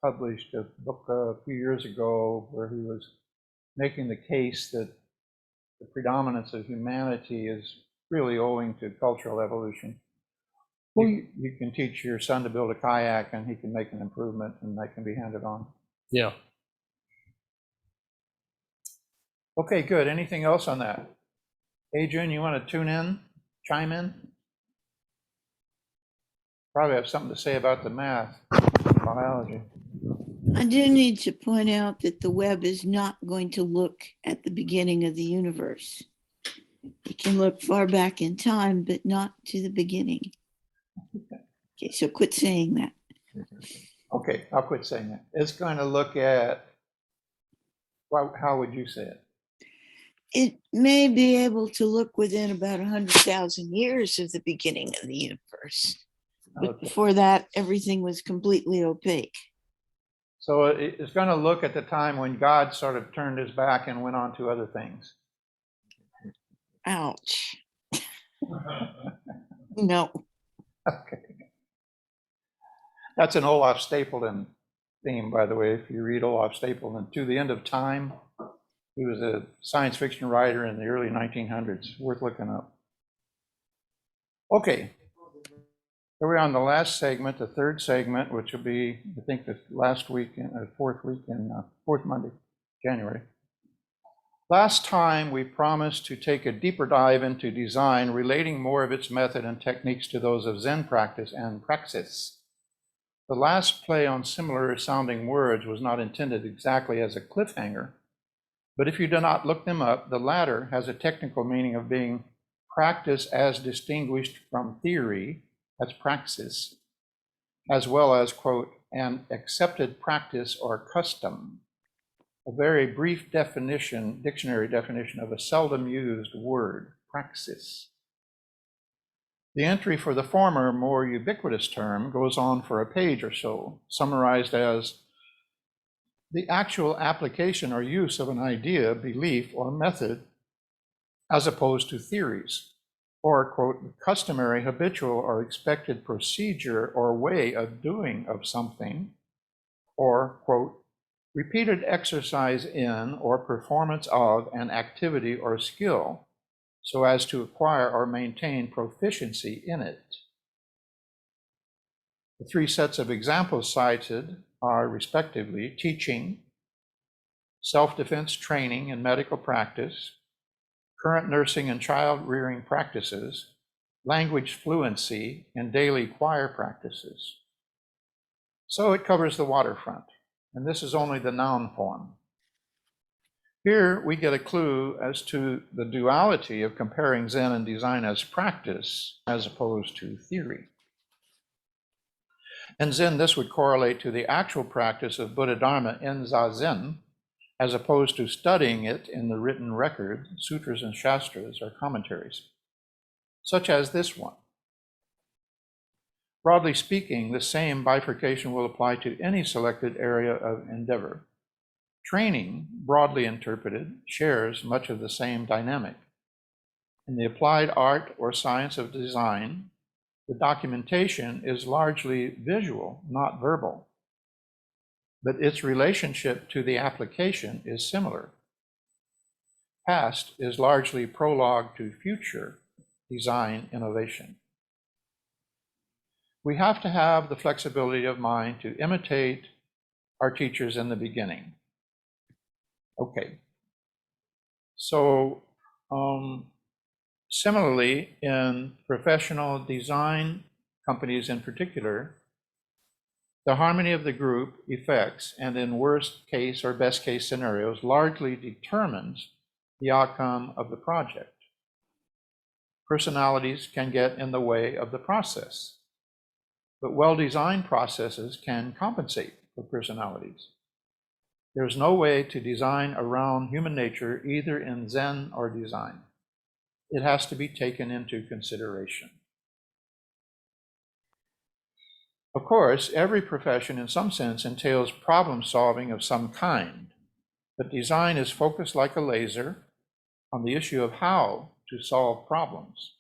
published a book a few years ago where he was making the case that the predominance of humanity is really owing to cultural evolution. Well, you can teach your son to build a kayak and he can make an improvement, and that can be handed on. Yeah. Okay, good. Anything else on that? Adrian, you want to tune in, chime in? Probably have something to say about the math, biology. I do need to point out that the web is not going to look at the beginning of the universe. It can look far back in time, but not to the beginning. Okay, so quit saying that. Okay, I'll quit saying that. It's going to look at, well, how would you say it? It may be able to look within about 100,000 years of the beginning of the universe. But Okay. before that, everything was completely opaque. So it's going to look at the time when God sort of turned his back and went on to other things. Ouch. No. Okay. That's an Olaf Stapleton theme, by the way. If you read Olaf Stapleton, To the End of Time, he was a science fiction writer in the early 1900s. Worth looking up. Okay. So we're on the last segment, the third segment, which will be, I think, the last week, fourth Monday, January. Last time, we promised to take a deeper dive into design, relating more of its method and techniques to those of Zen practice and praxis. The last play on similar sounding words was not intended exactly as a cliffhanger, but if you do not look them up, the latter has a technical meaning of being practice as distinguished from theory, that's praxis, as well as, quote, an accepted practice or custom. A very brief definition, dictionary definition of a seldom used word, praxis. The entry for the former, more ubiquitous term goes on for a page or so, summarized as the actual application or use of an idea, belief, or method, as opposed to theories, or, quote, the customary, habitual, or expected procedure or way of doing of something, or, quote, repeated exercise in or performance of an activity or skill so as to acquire or maintain proficiency in it. The three sets of examples cited are respectively teaching, self-defense training and medical practice, current nursing and child rearing practices, language fluency, and daily choir practices. So it covers the waterfront, and this is only the noun form. Here we get a clue as to the duality of comparing Zen and design as practice as opposed to theory. In Zen, this would correlate to the actual practice of Buddha Dharma in Zazen, as opposed to studying it in the written record, sutras and shastras, or commentaries, such as this one. Broadly speaking, the same bifurcation will apply to any selected area of endeavor. Training, broadly interpreted, shares much of the same dynamic. In the applied art or science of design, the documentation is largely visual, not verbal, but its relationship to the application is similar. Past is largely prologue to future design innovation. We have to have the flexibility of mind to imitate our teachers in the beginning. Okay. So, similarly, in professional design companies in particular, the harmony of the group effects, and in worst case or best case scenarios, largely determines the outcome of the project. Personalities can get in the way of the process, but well-designed processes can compensate for personalities. There's no way to design around human nature, either in Zen or design. It has to be taken into consideration. Of course, every profession in some sense entails problem solving of some kind, but design is focused like a laser on the issue of how to solve problems.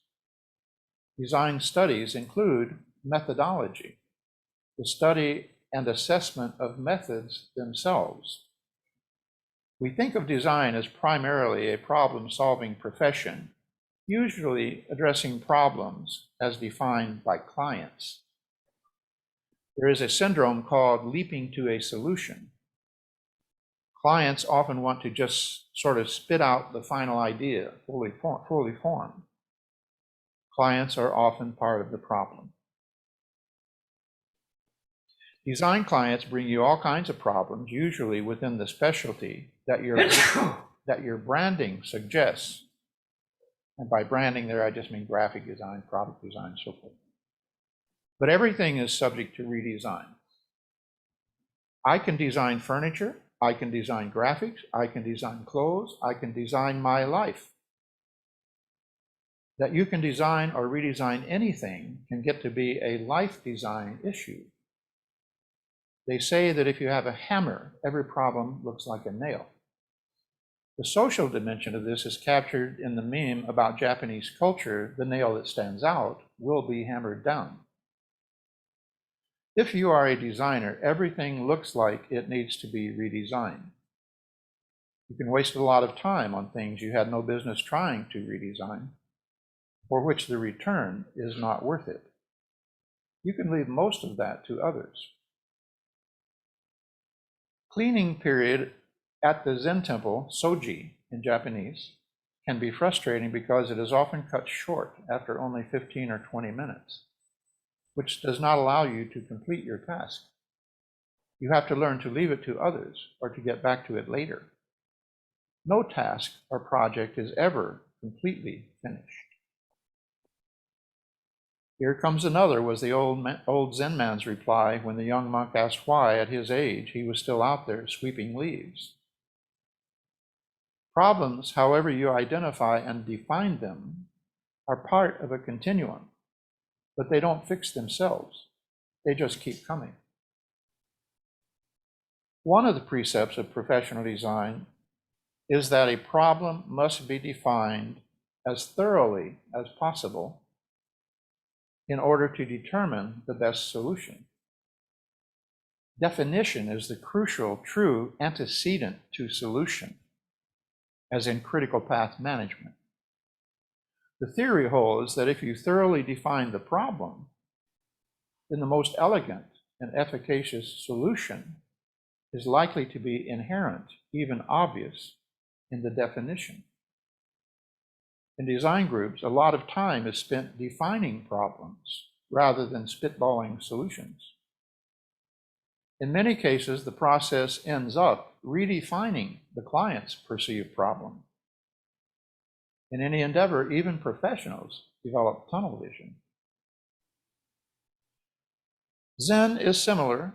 Design studies include methodology, the study and assessment of methods themselves. We think of design as primarily a problem-solving profession, usually addressing problems as defined by clients. There is a syndrome called leaping to a solution, Clients often want to just sort of spit out the final idea, fully formed. Clients are often part of the problem. Design clients bring you all kinds of problems, usually within the specialty that your branding suggests. And by branding there, I just mean graphic design, product design, so forth. But everything is subject to redesign. I can design furniture, I can design graphics, I can design clothes, I can design my life. That you can design or redesign anything can get to be a life design issue. They say that if you have a hammer, every problem looks like a nail. The social dimension of this is captured in the meme about Japanese culture. The nail that stands out will be hammered down. If you are a designer, everything looks like it needs to be redesigned. You can waste a lot of time on things you had no business trying to redesign, for which the return is not worth it. You can leave most of that to others. Cleaning period at the Zen temple, soji in Japanese, can be frustrating because it is often cut short after only 15 or 20 minutes, which does not allow you to complete your task. You have to learn to leave it to others or to get back to it later. No task or project is ever completely finished. Here comes another, was the old Zen man's reply when the young monk asked why, at his age, he was still out there sweeping leaves. Problems, however you identify and define them, are part of a continuum, but they don't fix themselves. They just keep coming. One of the precepts of professional design is that a problem must be defined as thoroughly as possible in order to determine the best solution. Definition is the crucial, true antecedent to solution, as in critical path management. The theory holds that if you thoroughly define the problem, then the most elegant and efficacious solution is likely to be inherent, even obvious, in the definition. In design groups, a lot of time is spent defining problems rather than spitballing solutions. In many cases, the process ends up redefining the client's perceived problem. In any endeavor, even professionals develop tunnel vision. Zen is similar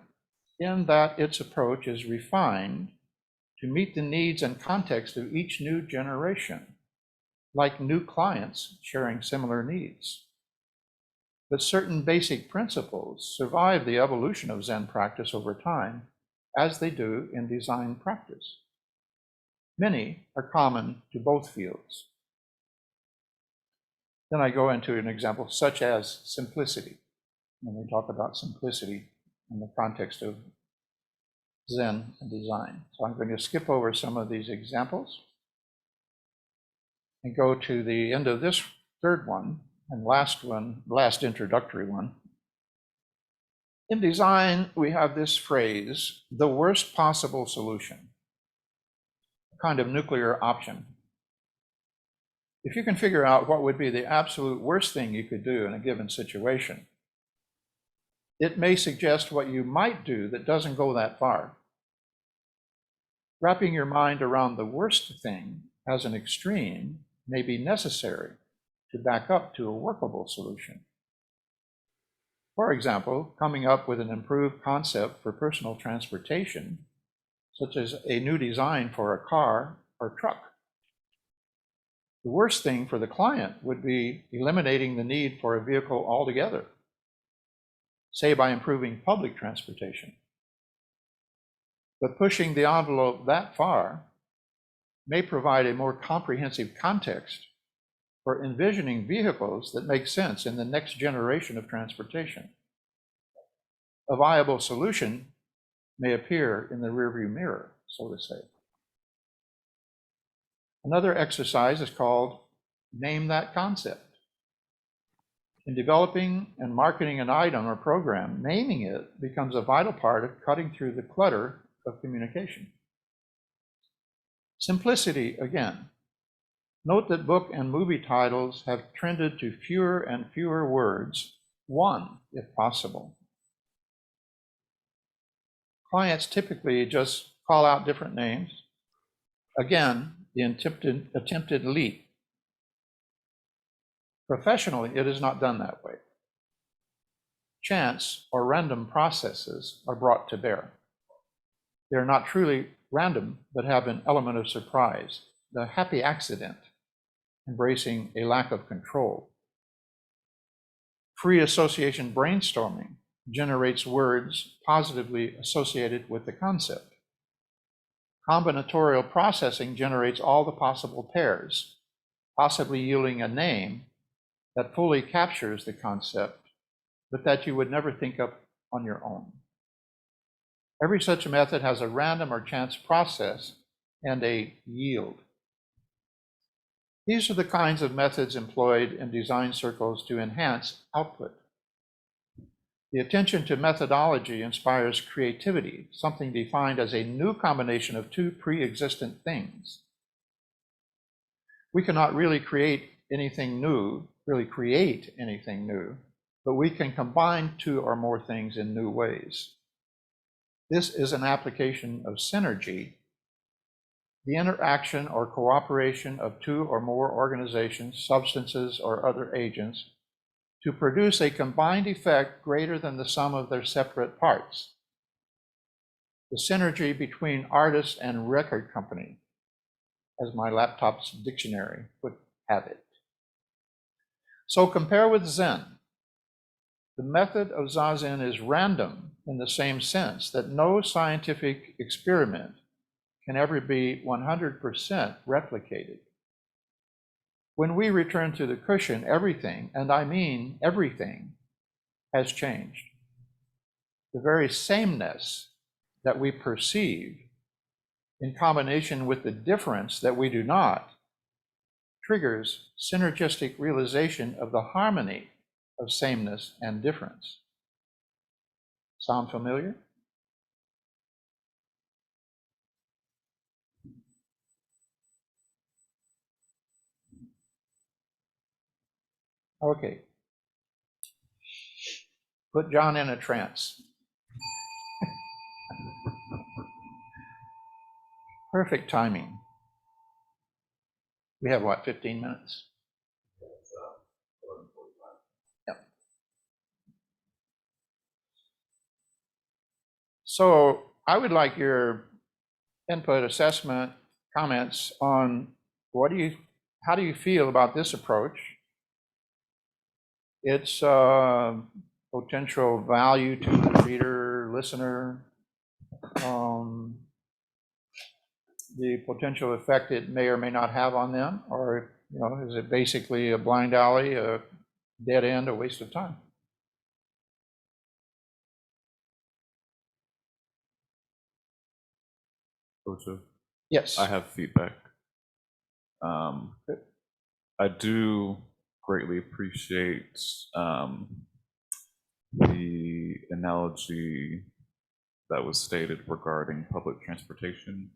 in that its approach is refined to meet the needs and context of each new generation, like new clients sharing similar needs. But certain basic principles survive the evolution of Zen practice over time, as they do in design practice. Many are common to both fields. Then I go into an example such as simplicity, when we talk about simplicity in the context of Zen and design. So I'm going to skip over some of these examples and go to the end of this third one and last introductory one. In design, we have this phrase, the worst possible solution, a kind of nuclear option. If you can figure out what would be the absolute worst thing you could do in a given situation, it may suggest what you might do that doesn't go that far. Wrapping your mind around the worst thing as an extreme may be necessary to back up to a workable solution. For example, coming up with an improved concept for personal transportation, such as a new design for a car or truck. The worst thing for the client would be eliminating the need for a vehicle altogether, say by improving public transportation. But pushing the envelope that far may provide a more comprehensive context for envisioning vehicles that make sense in the next generation of transportation. A viable solution may appear in the rearview mirror, so to say. Another exercise is called Name That Concept. In developing and marketing an item or program, naming it becomes a vital part of cutting through the clutter of communication. Simplicity, again. Note that book and movie titles have trended to fewer and fewer words, one if possible. Clients typically just call out different names. Again, the attempted leap. Professionally, it is not done that way. Chance or random processes are brought to bear. They are not truly random, but have an element of surprise, the happy accident, embracing a lack of control. Free association brainstorming generates words positively associated with the concept. Combinatorial processing generates all the possible pairs, possibly yielding a name that fully captures the concept, but that you would never think of on your own. Every such method has a random or chance process and a yield. These are the kinds of methods employed in design circles to enhance output. The attention to methodology inspires creativity, something defined as a new combination of two pre-existent things. We cannot really create anything new, but we can combine two or more things in new ways. This is an application of synergy, the interaction or cooperation of two or more organizations, substances, or other agents to produce a combined effect greater than the sum of their separate parts. The synergy between artist and record company, as my laptop's dictionary would have it. So compare with Zen. The method of Zazen is random in the same sense that no scientific experiment can ever be 100% replicated. When we return to the cushion, everything, and I mean everything, has changed. The very sameness that we perceive, in combination with the difference that we do not, triggers synergistic realization of the harmony of sameness and difference. Sound familiar? Okay. Put John in a trance. Perfect timing. We have what, 15 minutes? Yep. So I would like your input, assessment, comments on how do you feel about this approach? Its potential value to the reader, listener, the potential effect it may or may not have on them, or is it basically a blind alley, a dead end, a waste of time? Ocho, Yes. I have feedback. I do greatly appreciate the analogy that was stated regarding public transportation.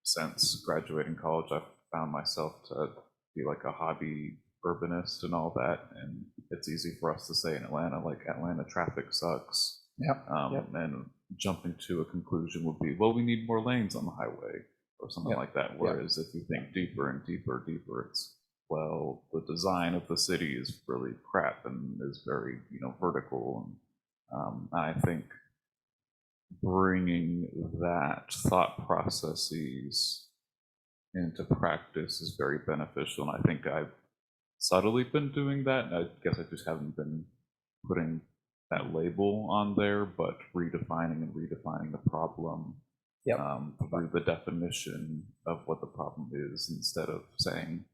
Since graduating college, I've found myself to be like a hobby urbanist and all that, and it's easy for us to say in Atlanta, like Atlanta traffic sucks. Yep. And jumping to a conclusion would be, well, we need more lanes on the highway or something like that. Whereas if you think deeper and deeper, it's, well, the design of the city is really crap and is very, vertical. And I think bringing that thought processes into practice is very beneficial. And I think I've subtly been doing that. I guess I just haven't been putting that label on there, but redefining the problem through the definition of what the problem is, instead of saying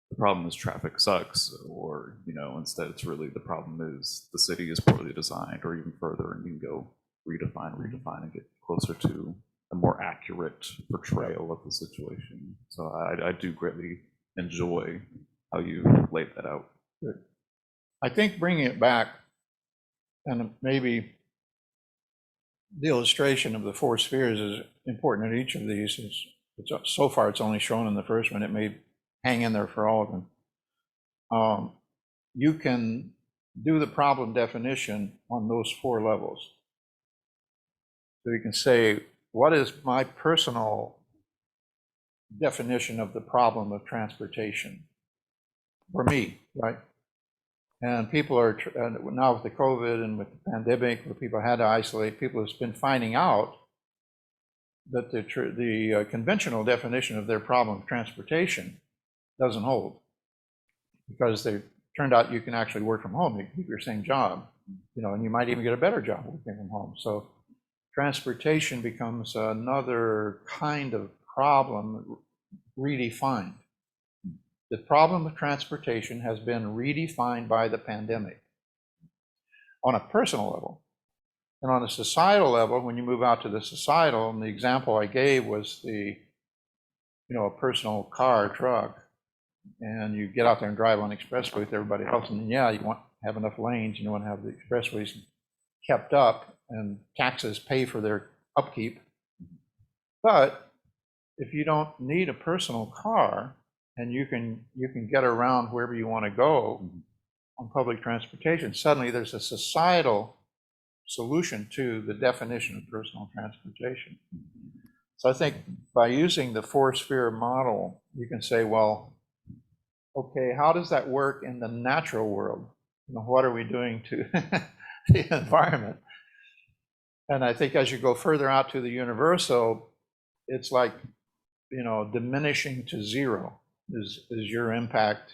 the problem is traffic sucks, or instead it's really the problem is the city is poorly designed, or even further, and you can go redefine and get closer to a more accurate portrayal of the situation. So I do greatly enjoy how you laid that out. Good. I think bringing it back, and maybe the illustration of the four spheres is important in each of these. So far, it's only shown in the first one. It may hang in there for all of them. You can do the problem definition on those four levels. So you can say, what is my personal definition of the problem of transportation for me, right? And people are, now with the COVID and with the pandemic, where people had to isolate, people have been finding out that the conventional definition of their problem of transportation doesn't hold, because they turned out you can actually work from home, you keep your same job, and you might even get a better job working from home. So transportation becomes another kind of problem redefined. The problem of transportation has been redefined by the pandemic on a personal level. And on a societal level, when you move out to the societal, and the example I gave was a personal car, truck, and you get out there and drive on the expressway with everybody else, and yeah, you want to have enough lanes, you want to have the expressways kept up, and taxes pay for their upkeep. But if you don't need a personal car, and you can get around wherever you want to go on public transportation, suddenly there's a societal solution to the definition of personal transportation. So I think by using the four-sphere model, you can say, well, okay, how does that work in the natural world? What are we doing to the environment? And I think as you go further out to the universal, it's like, diminishing to zero is your impact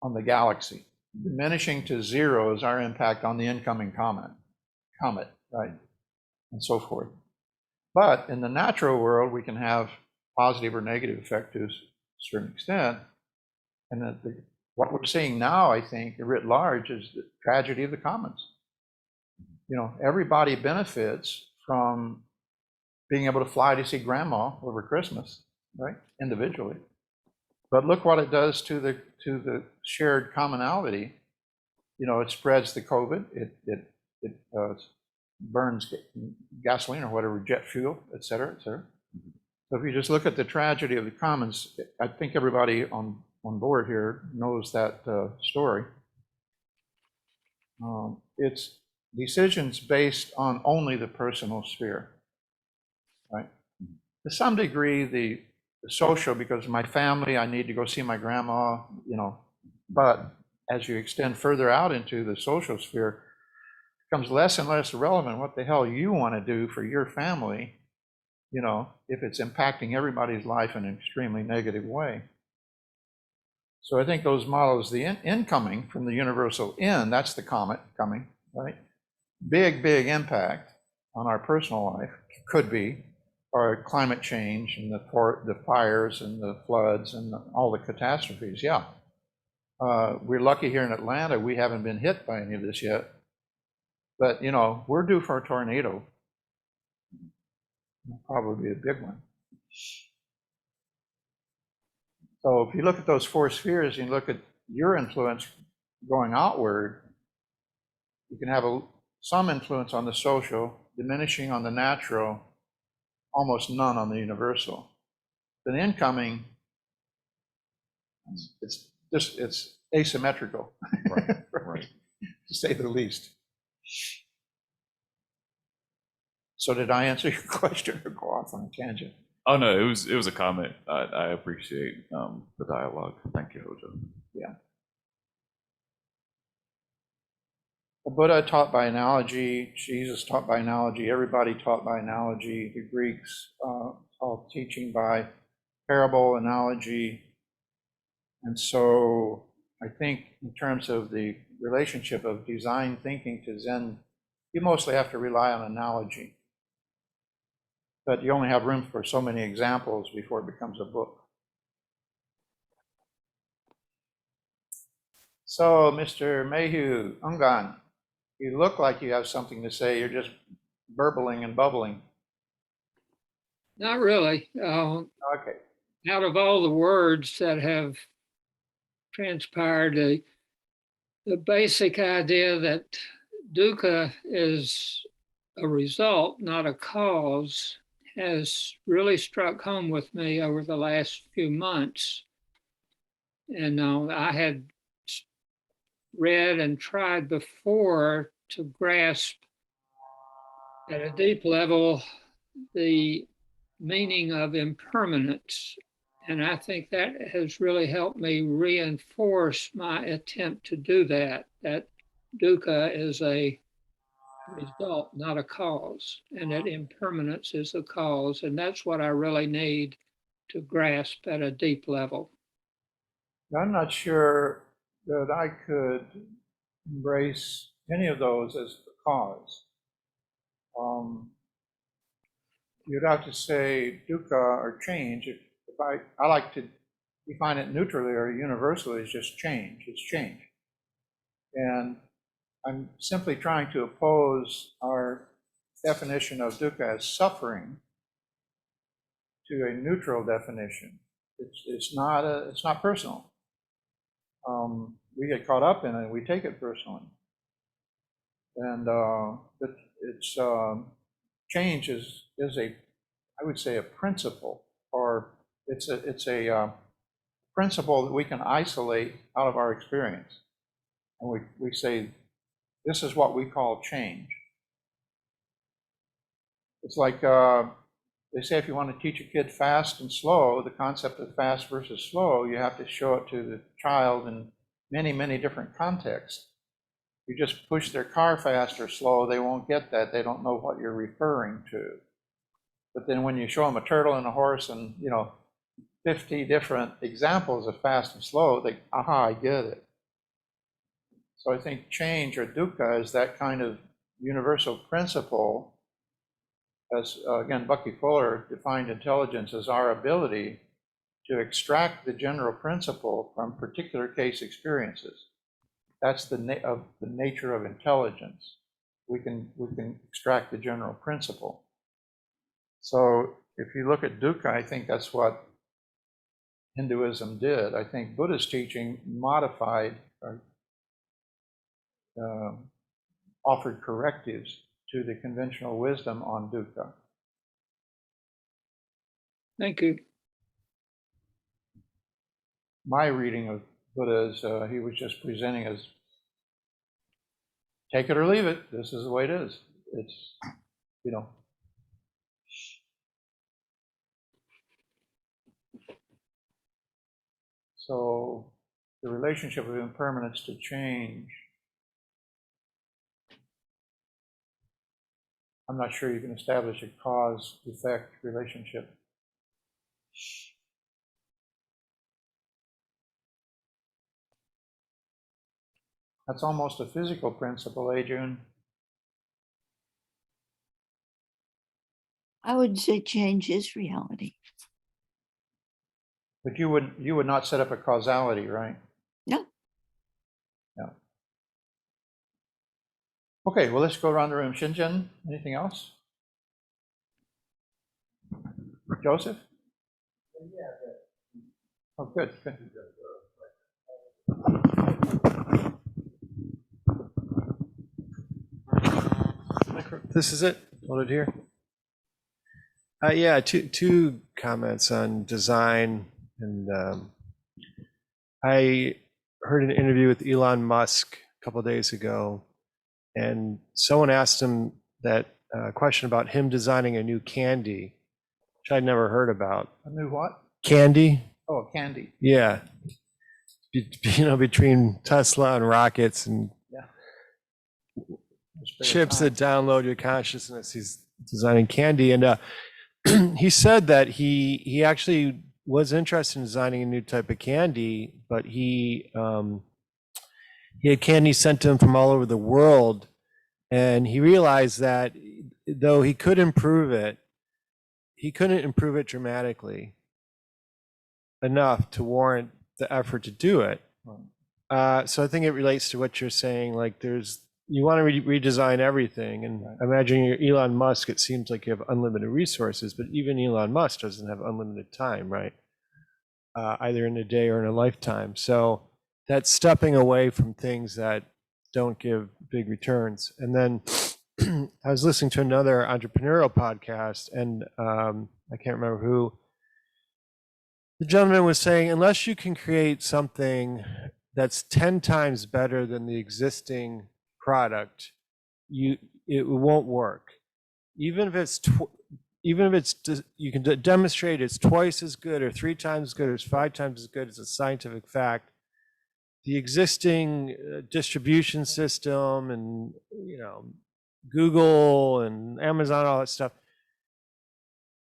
on the galaxy. Diminishing to zero is our impact on the incoming comet, right? And so forth. But in the natural world, we can have positive or negative effect to a certain extent. And that what we're seeing now, I think, writ large, is the tragedy of the commons. Everybody benefits from being able to fly to see grandma over Christmas, right? Individually. But look what it does to the shared commonality. It spreads the COVID. It burns gasoline or whatever, jet fuel, et cetera, et cetera. So if you just look at the tragedy of the commons, I think everybody on board here knows that story. It's decisions based on only the personal sphere, right? To some degree, the social, because of my family, I need to go see my grandma, but as you extend further out into the social sphere, it becomes less and less relevant what the hell you want to do for your family, if it's impacting everybody's life in an extremely negative way. So I think those models, the incoming from the universal in, that's the comet coming, right? Big impact on our personal life, could be, or climate change and the fires and the floods and all the catastrophes. Yeah, we're lucky here in Atlanta, we haven't been hit by any of this yet, but we're due for a tornado. It'll probably be a big one. So if you look at those four spheres and you look at your influence going outward, you can have some influence on the social, diminishing on the natural, almost none on the universal. Then incoming, it's asymmetrical, Right. to say the least. So did I answer your question or go off on a tangent? Oh no, it was a comment. I appreciate the dialogue. Thank you, Hojo. Yeah. The Buddha taught by analogy, Jesus taught by analogy, everybody taught by analogy, the Greeks all teaching by parable, analogy. And so I think in terms of the relationship of design thinking to Zen, you mostly have to rely on analogy. But you only have room for so many examples before it becomes a book. So, Mr. Mayhew, Ungan, you look like you have something to say. You're just burbling and bubbling. Not really. Okay. Out of all the words that have transpired, the basic idea that dukkha is a result, not a cause, has really struck home with me over the last few months. And I had read and tried before to grasp at a deep level the meaning of impermanence. And I think that has really helped me reinforce my attempt to do that dukkha is a result, not a cause, and that impermanence is the cause. And that's what I really need to grasp at a deep level. I'm not sure that I could embrace any of those as the cause. You'd have to say dukkha or change. If I like to define it neutrally or universally as just change. It's change. And I'm simply trying to oppose our definition of dukkha as suffering to a neutral definition. It's not personal. We get caught up in it. We take it personally. And it's change is a, I would say, a principle, or it's a principle that we can isolate out of our experience. And we say, this is what we call change. It's like they say, if you want to teach a kid fast and slow, the concept of fast versus slow, you have to show it to the child in many, many different contexts. You just push their car fast or slow, they won't get that. They don't know what you're referring to. But then when you show them a turtle and a horse and, 50 different examples of fast and slow, they, aha, I get it. So I think change or dukkha is that kind of universal principle. As again, Bucky Fuller defined intelligence as our ability to extract the general principle from particular case experiences. That's the nature of intelligence. We can extract the general principle. So if you look at dukkha, I think that's what Hinduism did. I think Buddha's teaching modified or offered correctives to the conventional wisdom on dukkha. Thank you. My reading of Buddha is he was just presenting as take it or leave it. This is the way it is. It's, So the relationship of impermanence to change, I'm not sure you can establish a cause-effect relationship. That's almost a physical principle, eh, June? I would say change is reality. But you would not set up a causality, right? No. No. Okay, well, let's go around the room. Shinjin, anything else? Joseph? Oh, good. This is it. Hold it here. Yeah, two comments on design. And I heard an interview with Elon Musk a couple of days ago, and someone asked him that question about him designing a new candy, which I'd never heard about. A new what? Candy? Oh, candy. Yeah. Between Tesla and rockets and chips that download your consciousness, he's designing candy. And he said that he actually was interested in designing a new type of candy, but he had candy sent to him from all over the world, and he realized that though he could improve it, he couldn't improve it dramatically enough to warrant the effort to do it. So I think it relates to what you're saying, like you want to redesign everything, and right. Imagine you're Elon Musk, it seems like you have unlimited resources, but even Elon Musk doesn't have unlimited time, right? Either in a day or in a lifetime. So that's stepping away from things that don't give big returns. And then I was listening to another entrepreneurial podcast, and I can't remember who. The gentleman was saying, unless you can create something that's 10 times better than the existing product, it won't work. Even if it's you can demonstrate it's twice as good or 3 times as good or it's 5 times as good as a scientific fact. The existing distribution system and Google and Amazon, all that stuff,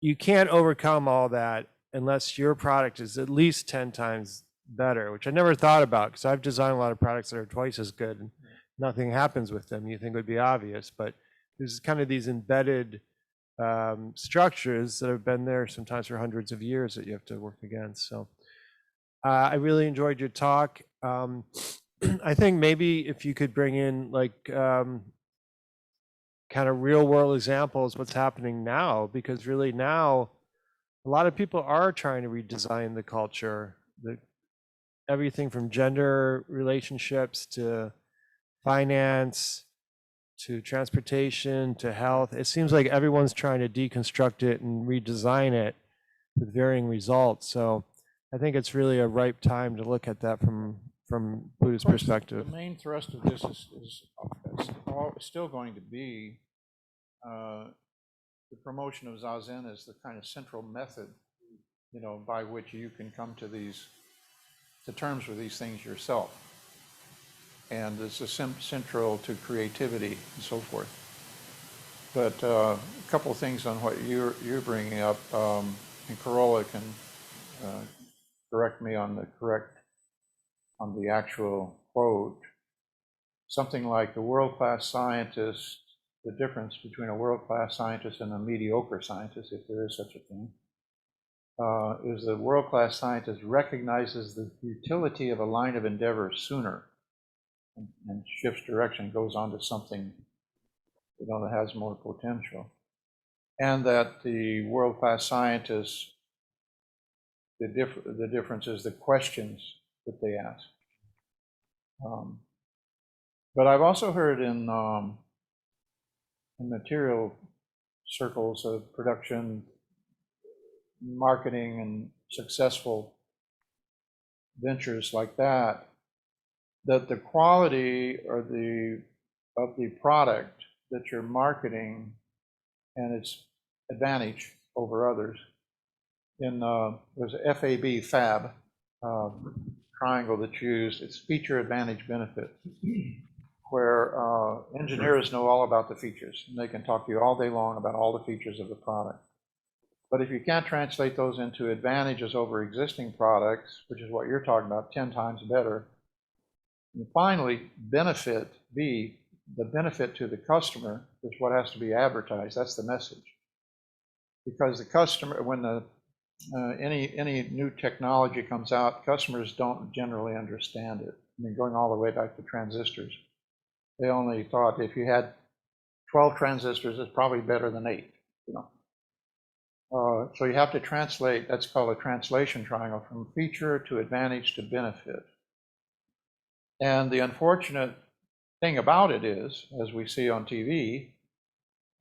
you can't overcome all that unless your product is at least 10 times better, which I never thought about because I've designed a lot of products that are twice as good and nothing happens with them. You think it would be obvious, but there's kind of these embedded structures that have been there sometimes for hundreds of years that you have to work against. So I really enjoyed your talk. I think maybe if you could bring in like kind of real world examples, what's happening now, because really now a lot of people are trying to redesign the culture, everything from gender relationships to finance to transportation to health. It seems like everyone's trying to deconstruct it and redesign it with varying results. So I think it's really a ripe time to look at that from Buddhist perspective. The main thrust of this is still going to be the promotion of Zazen as the kind of central method, by which you can come to terms with these things yourself. And it's central to creativity and so forth. But a couple of things on what you're bringing up, and Corolla can correct me on the actual quote. Something like the world-class scientist, the difference between a world-class scientist and a mediocre scientist, if there is such a thing, is the world-class scientist recognizes the utility of a line of endeavor sooner and shifts direction, goes on to something that has more potential. And that the world-class scientists, the difference is the questions that they ask. But I've also heard in material circles of production, marketing, and successful ventures like that, that the quality of the product that you're marketing and its advantage over others, there's a FAB triangle that's used. It's feature, advantage, benefit, where engineers know all about the features, and they can talk to you all day long about all the features of the product. But if you can't translate those into advantages over existing products, which is what you're talking about, 10 times better, and finally, benefit, the benefit to the customer is what has to be advertised. That's the message. Because the customer, when any new technology comes out, customers don't generally understand it. I mean, going all the way back to transistors. They only thought if you had 12 transistors, it's probably better than 8, So you have to translate, that's called a translation triangle, from feature to advantage to benefit. And the unfortunate thing about it is, as we see on TV,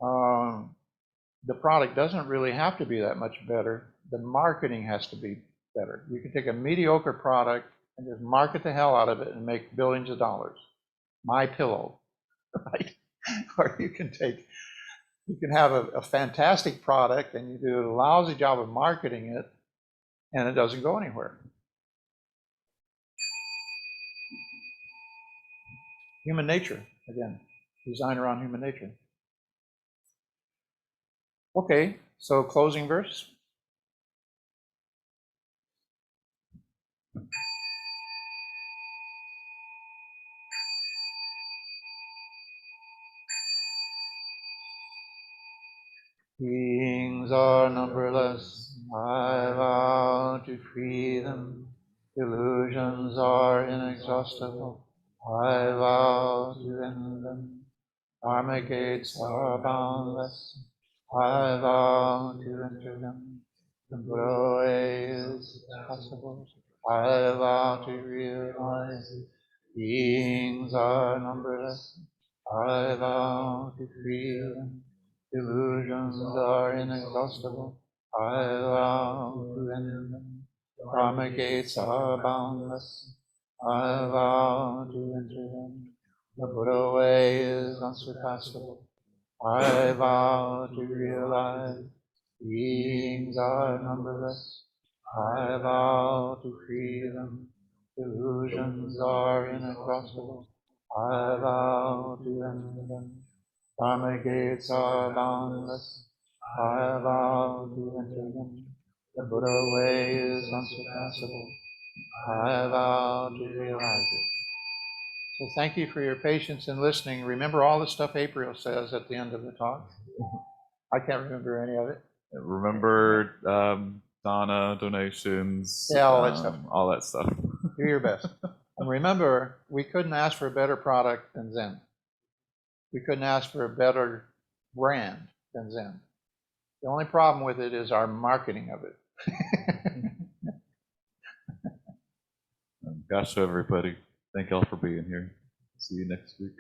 the product doesn't really have to be that much better. The marketing has to be better. You can take a mediocre product and just market the hell out of it and make billions of dollars. My pillow, right? Or you can have a fantastic product and you do a lousy job of marketing it and it doesn't go anywhere. Human nature, again, design around human nature. Okay, so closing verse. Beings are numberless, I vow to free them. Illusions are inexhaustible, I vow to end them. Karmic gates are boundless, I vow to enter them. The Buddha way is possible, I vow to realize it. Beings are numberless, I vow to free them. Illusions are inexhaustible. I vow to end them. Dharma gates are boundless. I vow to enter them. The Buddha way is unsurpassable. I vow to realize beings are numberless. I vow to free them. Illusions are inexhaustible. I vow to end them. Dharma gates are boundless. I vow to enter them. The Buddha way is unsurpassable. I vow to realize it. So thank you for your patience in listening. Remember all the stuff April says at the end of the talk? I can't remember any of it. Remember Dana, donations, Yeah, all that stuff. all that stuff. Do your best. And remember, we couldn't ask for a better product than Zen. We couldn't ask for a better brand than Zen. The only problem with it is our marketing of it. Gosh, everybody, thank y'all for being here. See you next week.